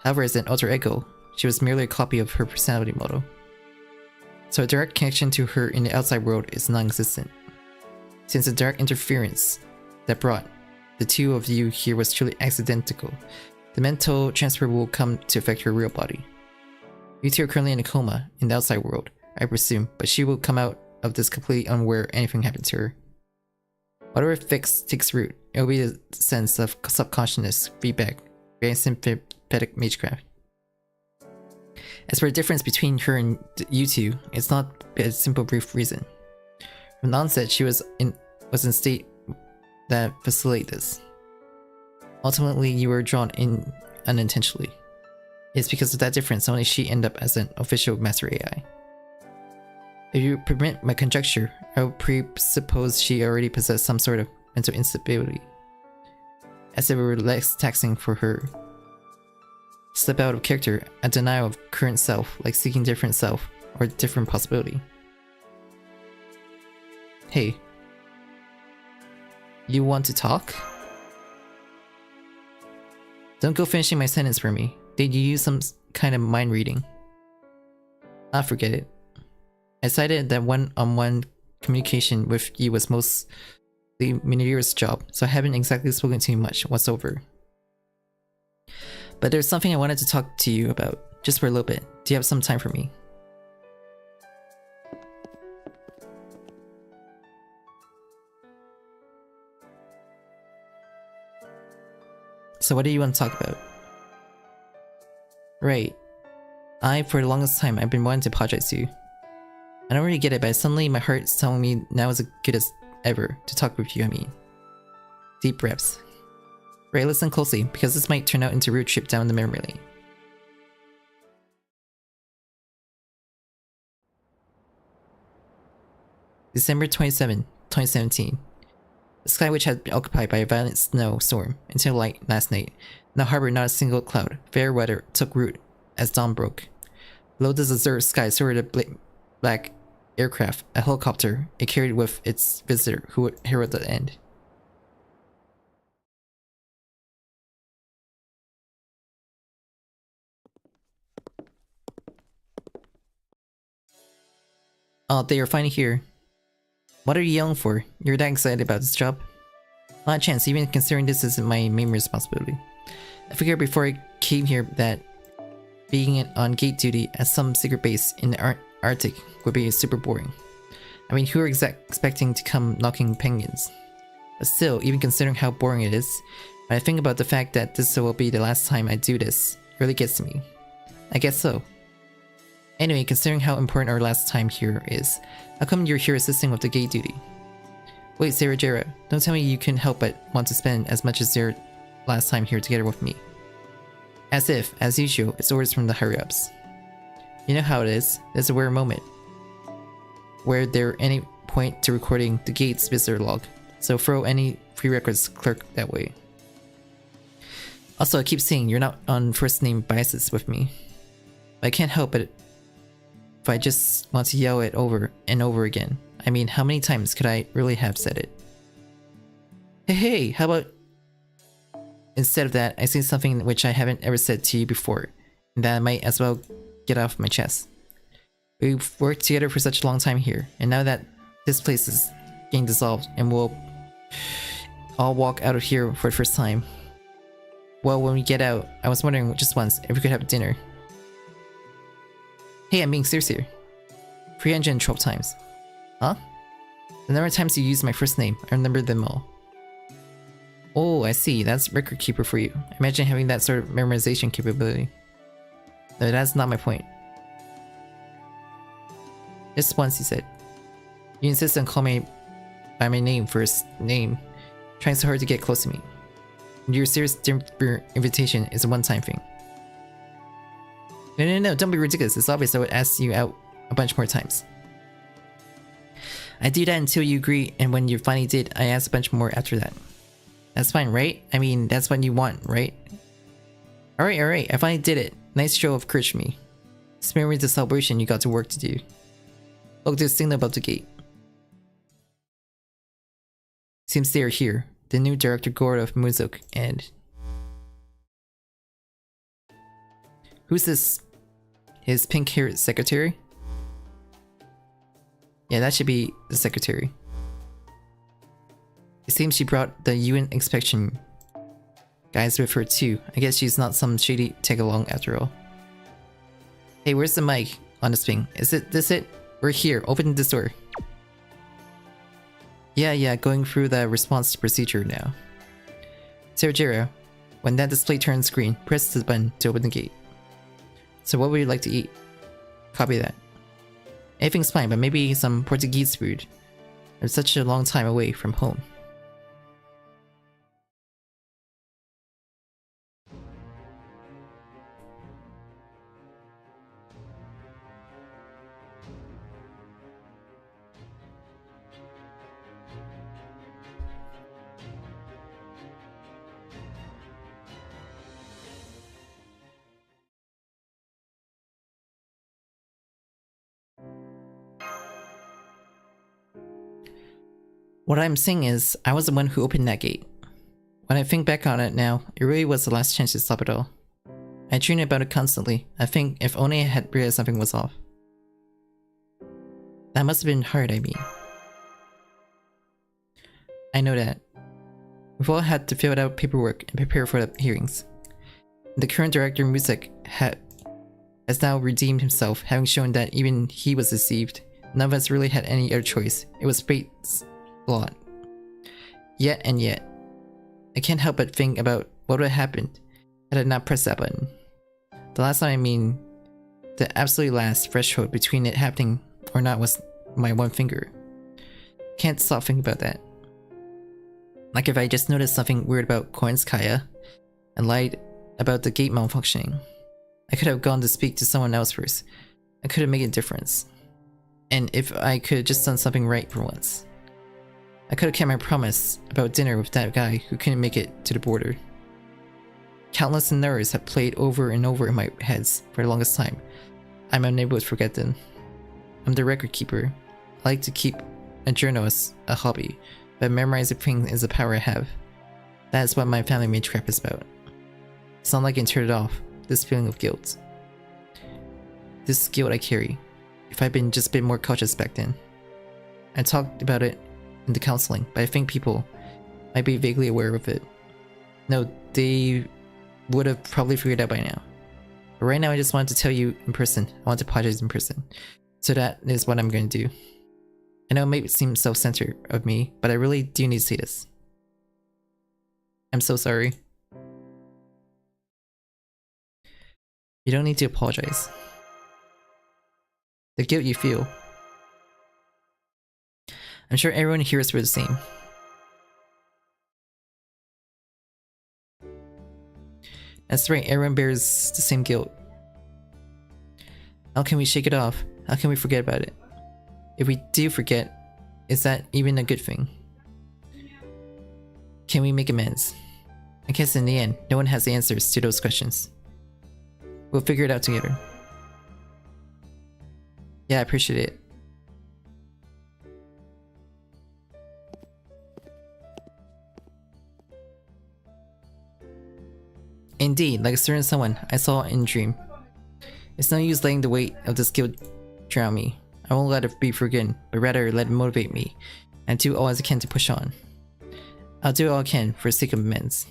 However, as an alter ego, she was merely a copy of her personality model. So a direct connection to her in the outside world is non-existent. Since the direct interference that brought the two of you here was truly accidental, the mental transfer will come to affect her real body. You two are currently in a coma in the outside world, I presume, but she will come out of this completely unaware anything happened to her. Whatever fix takes root, it will be a sense of subconsciousness feedback, very sympathetic magecraft. As for the difference between her and you two, it's not a simple brief reason. From the onset, she was in state that facilitate this. Ultimately, you were drawn in unintentionally. It's because of that difference only she ended up as an official master AI. If you permit my conjecture, I would presuppose she already possessed some sort of mental instability, as it were less taxing for her. Slip out of character, a denial of current self, like seeking different self, or different possibility. Hey. You want to talk? Don't go finishing my sentence for me. Did you use some kind of mind reading? Ah, forget it. I decided that one-on-one communication with you was mostly Minira's job, so I haven't exactly spoken to you much whatsoever. But there's something I wanted to talk to you about, just for a little bit. Do you have some time for me? So what do you want to talk about? Right. For the longest time, I've been wanting to apologize to you. I don't really get it, but suddenly my heart's telling me now is as good as ever to talk with you, I mean. Deep breaths. Right, listen closely, because this might turn out into a road trip down the memory lane. December 27, 2017. The sky, which had been occupied by a violent snowstorm until light last night, now harbored not a single cloud. Fair weather took root as dawn broke. Below the azure sky soared a black aircraft, a helicopter. It carried with its visitor, who would herald the end. Oh, they are finally here. What are you yelling for? You're that excited about this job? Not a chance, even considering this isn't my main responsibility. I figured before I came here that being on gate duty at some secret base in the Arctic would be super boring. I mean, who are expecting to come knocking penguins? But still, even considering how boring it is, when I think about the fact that this will be the last time I do this, it really gets to me. I guess so. Anyway, considering how important our last time here is, how come you're here assisting with the gate duty? Wait, Sarah Jera, don't tell me you couldn't help but want to spend as much as their last time here together with me. As if, as usual, it's orders from the higher-ups. You know how it is, there's a rare moment where there any point to recording the gate's visitor log, so throw any prerequisites clerk that way. Also, I keep saying you're not on first name biases with me. But I can't help it if I just want to yell it over and over again. I mean, how many times could I really have said it? Hey, how about instead of that, I say something which I haven't ever said to you before, and that I might as well get off my chest. We've worked together for such a long time here, and now that this place is getting dissolved and we'll all walk out of here for the first time. Well, when we get out, I was wondering just once if we could have dinner. Hey, I'm being serious here. 312 times. Huh? The number of times you used my first name, I remember them all. Oh, I see. That's record keeper for you. Imagine having that sort of memorization capability. No, that's not my point. Just once, he said. You insist on calling me by my name first name, trying so hard to get close to me. Your serious dinner invitation is a one-time thing. No, don't be ridiculous. It's obvious I would ask you out a bunch more times. I do that until you agree, and when you finally did, I asked a bunch more after that. That's fine, right? I mean, that's what you want, right? Alright, I finally did it. Nice show of courage for me. Spare me the celebration you got to work to do. Look, there's a signal above the gate. Seems they are here. The new director Gord of Muzuk and... Who's this? His pink-haired secretary? Yeah, that should be the secretary. It seems she brought the UN inspection guys with her too. I guess she's not some shady tag-along after all. Hey, where's the mic on this thing? Is this it? We're here. Open this door. Yeah, going through the response procedure now. Sarajiro, when that display turns green, press the button to open the gate. So what would you like to eat? Copy that. Anything's fine, but maybe some Portuguese food. I'm such a long time away from home. What I'm saying is, I was the one who opened that gate. When I think back on it now, it really was the last chance to stop it all. I dream about it constantly. I think if only I had realized something was off. That must have been hard, I mean. I know that. We've all had to fill out paperwork and prepare for the hearings. The current director, Musek, has now redeemed himself, having shown that even he was deceived. None of us really had any other choice. It was fate's lot. Yet, I can't help but think about what would have happened had I not pressed that button. The last time, I mean, the absolutely last threshold between it happening or not was my one finger. Can't stop thinking about that. Like if I just noticed something weird about Koenskaya and lied about the gate malfunctioning. I could have gone to speak to someone else first. I could have made a difference. And if I could have just done something right for once. I could have kept my promise about dinner with that guy who couldn't make it to the border. Countless scenarios have played over and over in my heads for the longest time. I'm unable to forget them. I'm the record keeper. I like to keep a journal as a hobby, but memorizing things is a power I have. That is what my family magecraft is about. It's not like I can turn it off, this feeling of guilt. This guilt I carry. If I'd been just a bit more cautious back then. I talked about it in the counseling, but I think people might be vaguely aware of it. No, they would have probably figured out by now. But right now I just wanted to tell you in person. I want to apologize in person. So that is what I'm going to do. I know it may seem self-centered of me, but I really do need to say this. I'm so sorry. You don't need to apologize. The guilt you feel, I'm sure everyone here is for the same. That's right, everyone bears the same guilt. How can we shake it off? How can we forget about it? If we do forget, is that even a good thing? Can we make amends? I guess in the end, no one has the answers to those questions. We'll figure it out together. Yeah, I appreciate it. Indeed, like a certain someone I saw in dream. It's no use letting the weight of this guilt drown me. I won't let it be forgotten, but rather let it motivate me, and do all I can to push on. I'll do all I can for the sake of amends.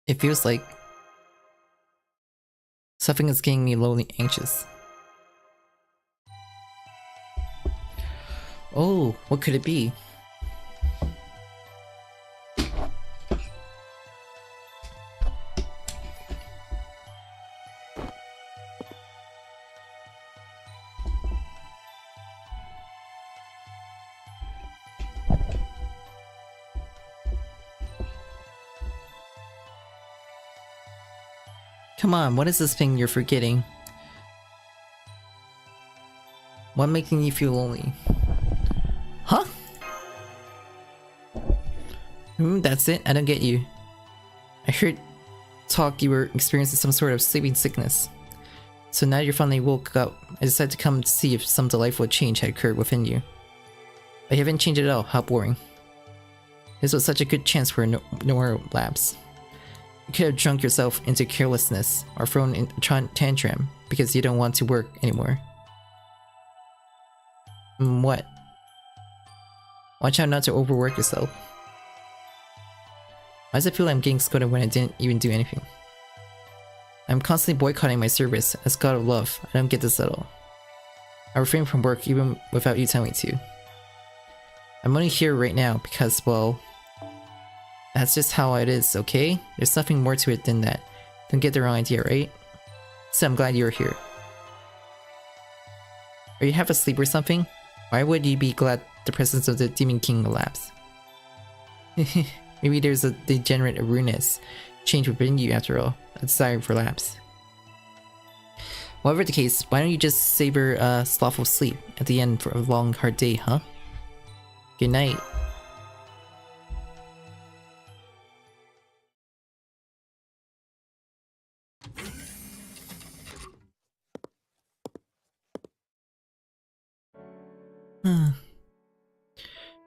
It feels like something is getting me lonely anxious. Oh, what could it be? Come on, what is this thing you're forgetting? What making you feel lonely? Huh? That's it? I don't get you. I heard talk you were experiencing some sort of sleeping sickness. So now you finally woke up, I decided to come to see if some delightful change had occurred within you. But you haven't changed at all, how boring. This was such a good chance for a neuro lapse. You could have drunk yourself into carelessness or thrown in a tantrum because you don't want to work anymore. What? Watch out not to overwork yourself. Why does it feel like I'm getting scolded when I didn't even do anything? I'm constantly boycotting my service as god of love. I don't get this at all. I refrain from work even without you telling me to. I'm only here right now because, well, that's just how it is, okay? There's nothing more to it than that. Don't get the wrong idea, right? So I'm glad you're here. Are you half asleep or something? Why would you be glad the presence of the Demon King elapsed? Maybe there's a degenerate awareness change within you after all, a desire for lapse. Whatever the case, why don't you just savor slothful sleep at the end for a long hard day, huh? Good night.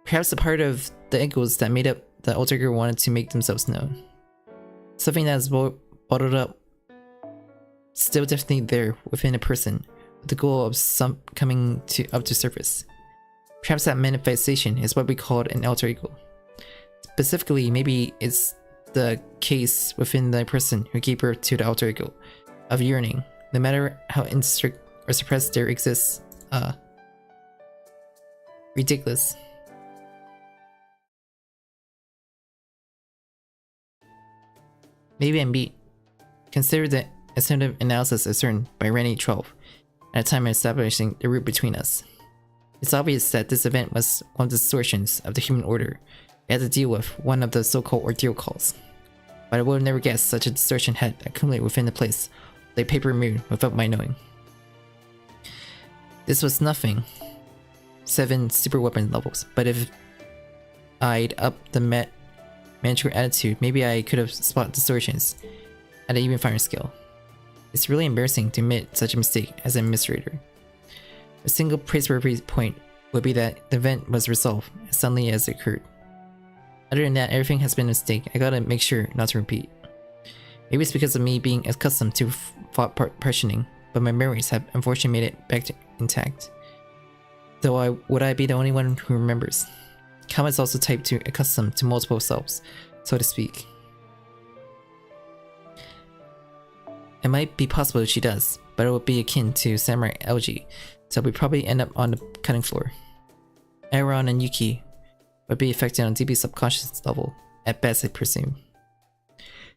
Perhaps a part of the egos that made up the alter ego wanted to make themselves known. Something that is bottled up, still definitely there within a person, with the goal of some coming up to surface. Perhaps that manifestation is what we called an alter ego. Specifically, maybe it's the case within the person who gave birth to the alter ego of yearning, no matter how strict or suppressed there exists. Ridiculous. Maybe I'm beat. Consider the assumptive analysis asserted by Rennie 12 at the time of establishing the root between us. It's obvious that this event was one of the distortions of the human order. It had to deal with one of the so-called ordeal calls. But I would have never guessed such a distortion had accumulated within the place, like paper moon, without my knowing. This was nothing. 7 super weapon levels, but if I'd upped the managerial attitude, maybe I could have spotted distortions at an even finer scale. It's really embarrassing to admit such a mistake as an administrator. A single praiseworthy point would be that the event was resolved as suddenly as it occurred. Other than that, everything has been a mistake. I gotta make sure not to repeat. Maybe it's because of me being accustomed to thought partitioning, but my memories have unfortunately made it back intact. Though would I be the only one who remembers? Kama is also typed to accustomed to multiple selves, so to speak. It might be possible she does, but it would be akin to samurai algae, so we probably end up on the cutting floor. Aaron and Yuki would be affected on a deeply subconscious level, at best I presume.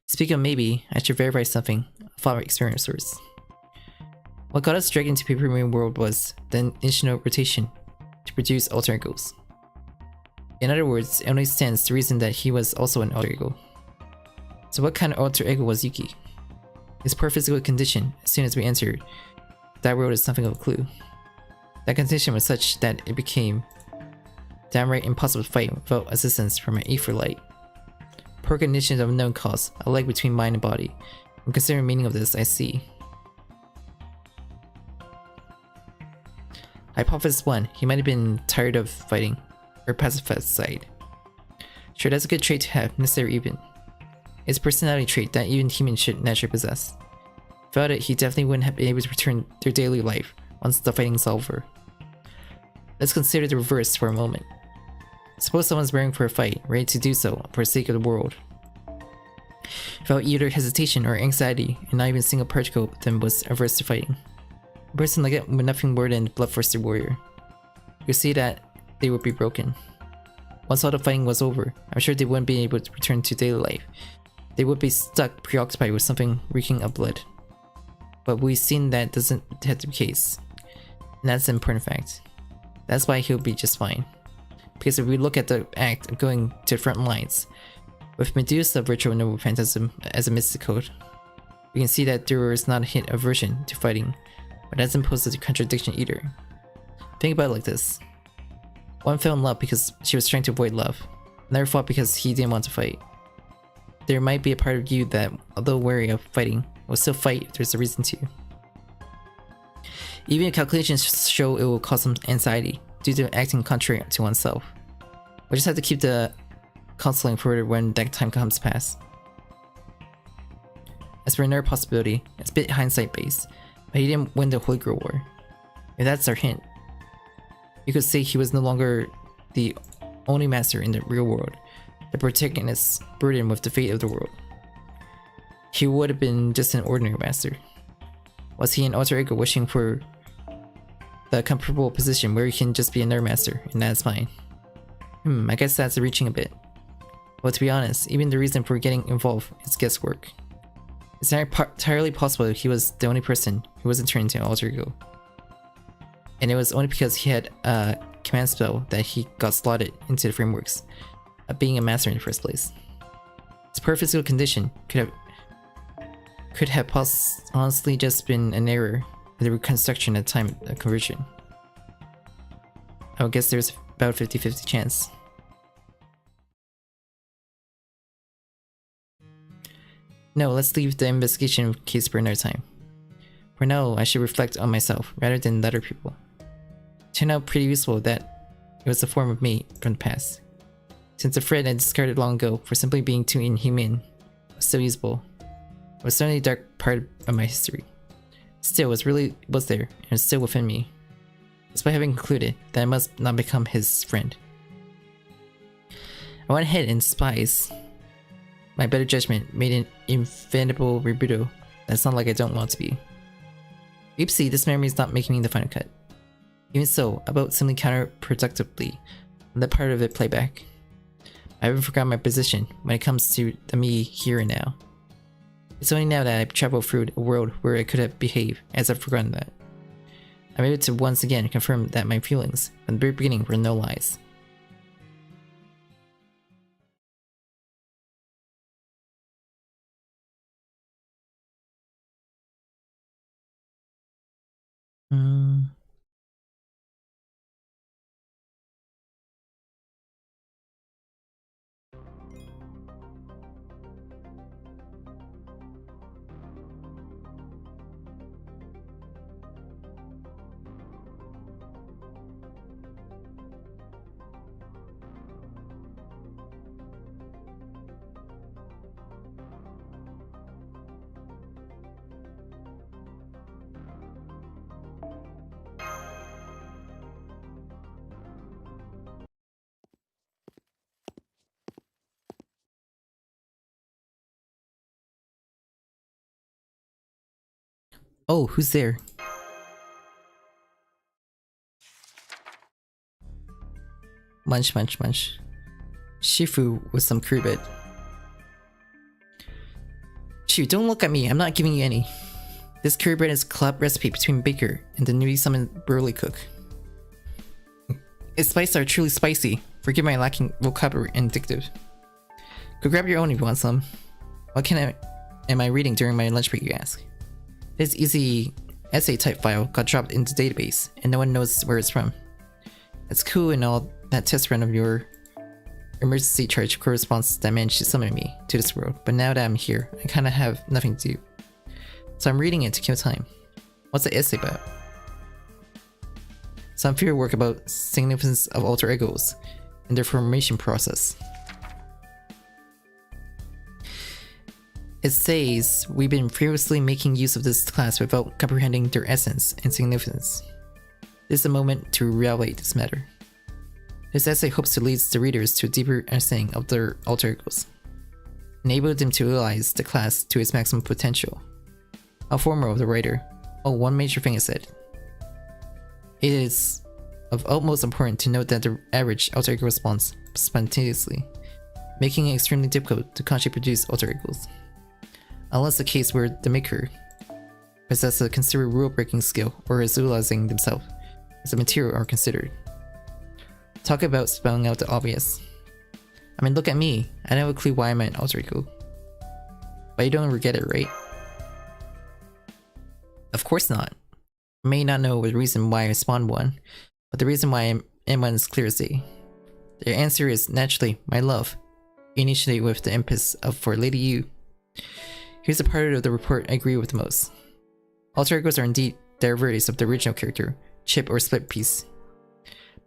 Speaking of maybe, I should verify something of our experience source. What got us dragged into Paper Moon World was the initial rotation to produce alter egos. In other words, it only stands to reason that he was also an alter ego. So what kind of alter ego was Yuki? His poor physical condition, as soon as we entered that world, is something of a clue. That condition was such that it became downright impossible to fight without assistance from an ether light. Poor conditions of unknown cause, a lag between mind and body. When considering the meaning of this, I see. Hypothesis 1. He might have been tired of fighting, or pacified. Sure, that's a good trait to have, necessary even. It's a personality trait that even humans should naturally possess. Without it, he definitely wouldn't have been able to return to their daily life once the fighting's over. Let's consider the reverse for a moment. Suppose someone's raring for a fight, ready to do so for the sake of the world. Without either hesitation or anxiety, and not even a single particle of them was averse to fighting. A person like that with nothing more than a bloodthirsty warrior. You see that they would be broken. Once all the fighting was over, I'm sure they wouldn't be able to return to daily life. They would be stuck, preoccupied with something reeking of blood. But we've seen that doesn't have to be the case. And that's an important fact. That's why he'll be just fine. Because if we look at the act of going to the front lines, with Medusa virtual noble phantasm as a mystic code, we can see that there is not a hint of aversion to fighting, but that doesn't pose a contradiction either. Think about it like this. One fell in love because she was trying to avoid love. Another fought because he didn't want to fight. There might be a part of you that, although wary of fighting, will still fight if there's a reason to. Even if calculations show it will cause some anxiety due to acting contrary to oneself. We just have to keep the counseling for when that time comes to pass. As for another possibility, it's a bit hindsight based, but he didn't win the Holy Grail War. If that's our hint, you could say he was no longer the only master in the real world, the protagonist burdened with the fate of the world. He would have been just an ordinary master. Was he an alter ego wishing for the comfortable position where he can just be another master, and that's fine? I guess that's reaching a bit. But to be honest, even the reason for getting involved is guesswork. It's not entirely possible he was the only person who wasn't turned into an alter ego. And it was only because he had a command spell that he got slotted into the frameworks of being a master in the first place. His poor physical condition could have honestly just been an error in the reconstruction at the time of conversion. I would guess there's about a 50-50 chance. No, let's leave the investigation case for another time. For now, I should reflect on myself rather than other people. It turned out pretty useful that it was a form of me from the past. Since the thread I discarded long ago for simply being too inhuman was still usable, it was certainly a dark part of my history. Still, it really was there, and it's still within me, despite having concluded that I must not become his friend. I went ahead and spies. My better judgment made an infallible rebuttal that's not like I don't want to be. Oopsie, this memory is not making me the final cut. Even so, I vote simply counterproductively on that part of it playback. I haven't forgotten my position when it comes to the me here and now. It's only now that I've traveled through a world where I could have behaved as I've forgotten that. I'm able to once again confirm that my feelings from the very beginning were no lies. Oh, who's there? Munch, munch, munch. Shifu with some crew bit. Shoot, don't look at me, I'm not giving you any. This curry bread is a collab recipe between Baker and the newly summoned burly cook. Its spices are truly spicy. Forgive my lacking vocabulary and addictive. Go grab your own if you want some. What am I reading during my lunch break, you ask? This easy essay type file got dropped into the database, and no one knows where it's from. It's cool and all that test run of your emergency charge corresponds that managed to summon me to this world, but now that I'm here, I kinda have nothing to do. So I'm reading it to kill time. What's the essay about? Some theory work about significance of alter egos and their formation process. It says we've been previously making use of this class without comprehending their essence and significance. This is a moment to reevaluate this matter. This essay hopes to lead the readers to a deeper understanding of their alter egos, enable them to realize the class to its maximum potential. A former of the writer. Oh, one major thing is said. It is of utmost importance to note that the average alter ego responds spontaneously, making it extremely difficult to consciously produce alter egos. Unless the case where the maker possesses a considered rule-breaking skill or is utilizing themselves as a material are considered. Talk about spelling out the obvious. I mean, look at me. I don't have a clue why I'm an alter ego. But you don't ever get it, right? Of course not. I may not know the reason why I spawned one, but the reason why I am one is clear as day. The answer is naturally my love, initially with the impetus of for Lady U. Here's the part of the report I agree with the most. Alter egos are indeed derivatives of the original character, chip or split piece,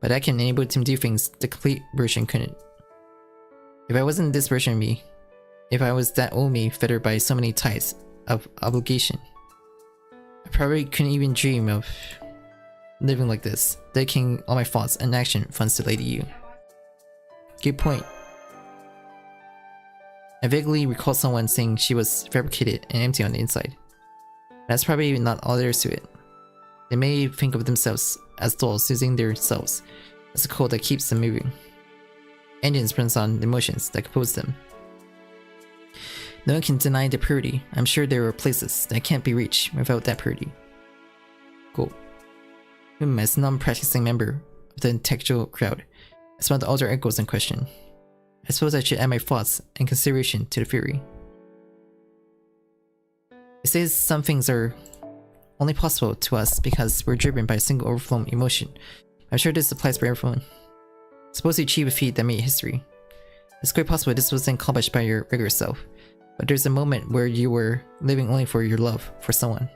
but that can enable them to do things the complete version couldn't. If I wasn't this version of me, if I was that old me fettered by so many ties of obligation, I probably couldn't even dream of living like this, dedicating all my thoughts and action funds to Lady U. Good point. I vaguely recall someone saying she was fabricated and empty on the inside. That's probably not all there is to it. They may think of themselves as dolls using their selves as a code that keeps them moving. Engines runs on the emotions that compose them. No one can deny the purity. I'm sure there are places that can't be reached without that purity. Cool. As a non-practicing member of the intellectual crowd, as one of the alter egos in question, I suppose I should add my thoughts and consideration to the theory. It says some things are only possible to us because we're driven by a single overflowing emotion. I'm sure this applies for everyone. Suppose you achieve a feat that made history. It's quite possible this wasn't accomplished by your regular self, but there's a moment where you were living only for your love for someone.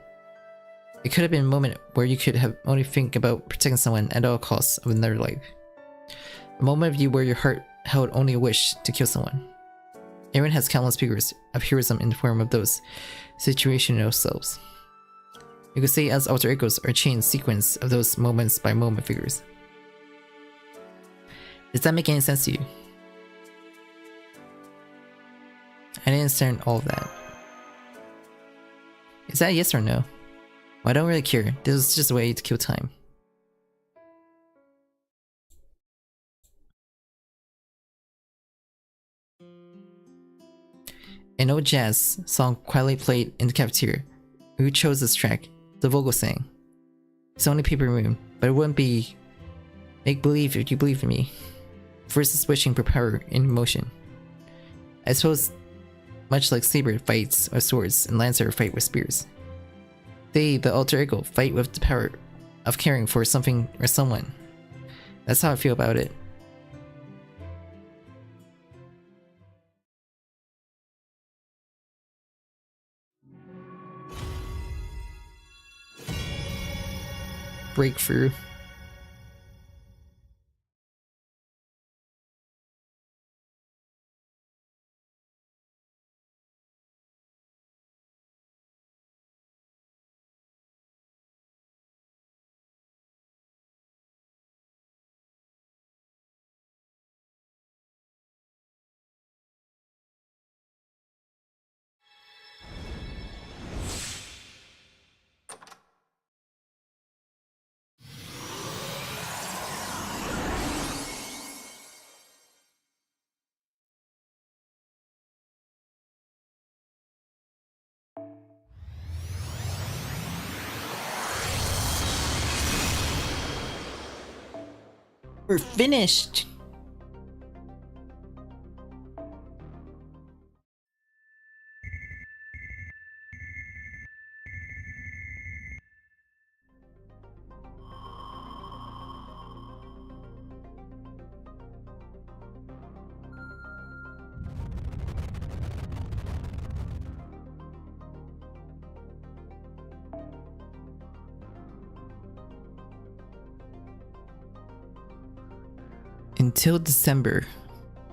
It could have been a moment where you could have only think about protecting someone at all costs of another life. A moment of you where your heart held only a wish to kill someone. Everyone has countless figures of heroism in the form of those situational selves. You could say as alter egos are a chain sequence of those moments by moment figures. Does that make any sense to you? I didn't understand all of that. Is that a yes or no? Well, I don't really care. This is just a way to kill time. An old jazz song quietly played in the cafeteria. Who chose this track? The vocal sang. It's only paper moon, but it wouldn't be make believe if you believe in me. Versus wishing for power in emotion. I suppose much like Saber fights with swords and Lancer fight with spears. They, the alter ego, fight with the power of caring for something or someone. That's how I feel about it. Breakthrough. We're finished! Until December,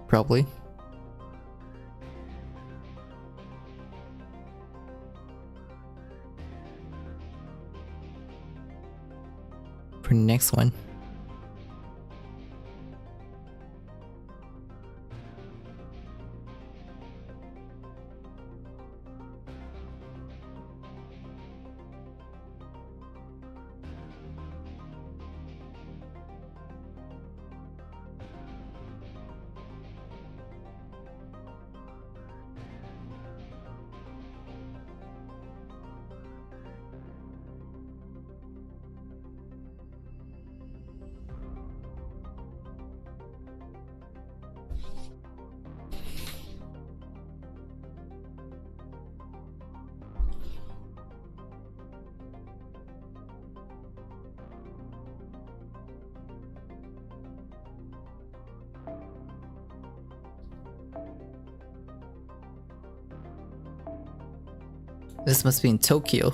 probably. For next one. This must be in Tokyo.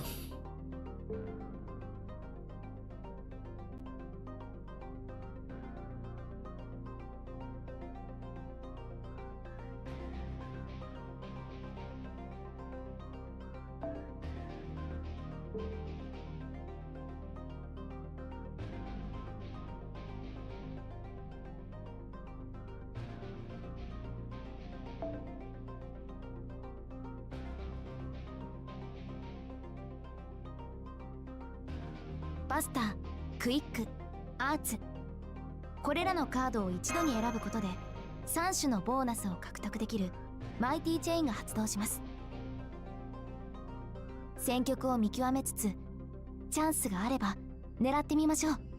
バスター、クイック、アーツ。これらのカードを一度に選ぶことで3種のボーナスを獲得できるマイティチェインが発動します。戦局を見極めつつチャンスがあれば狙ってみましょう。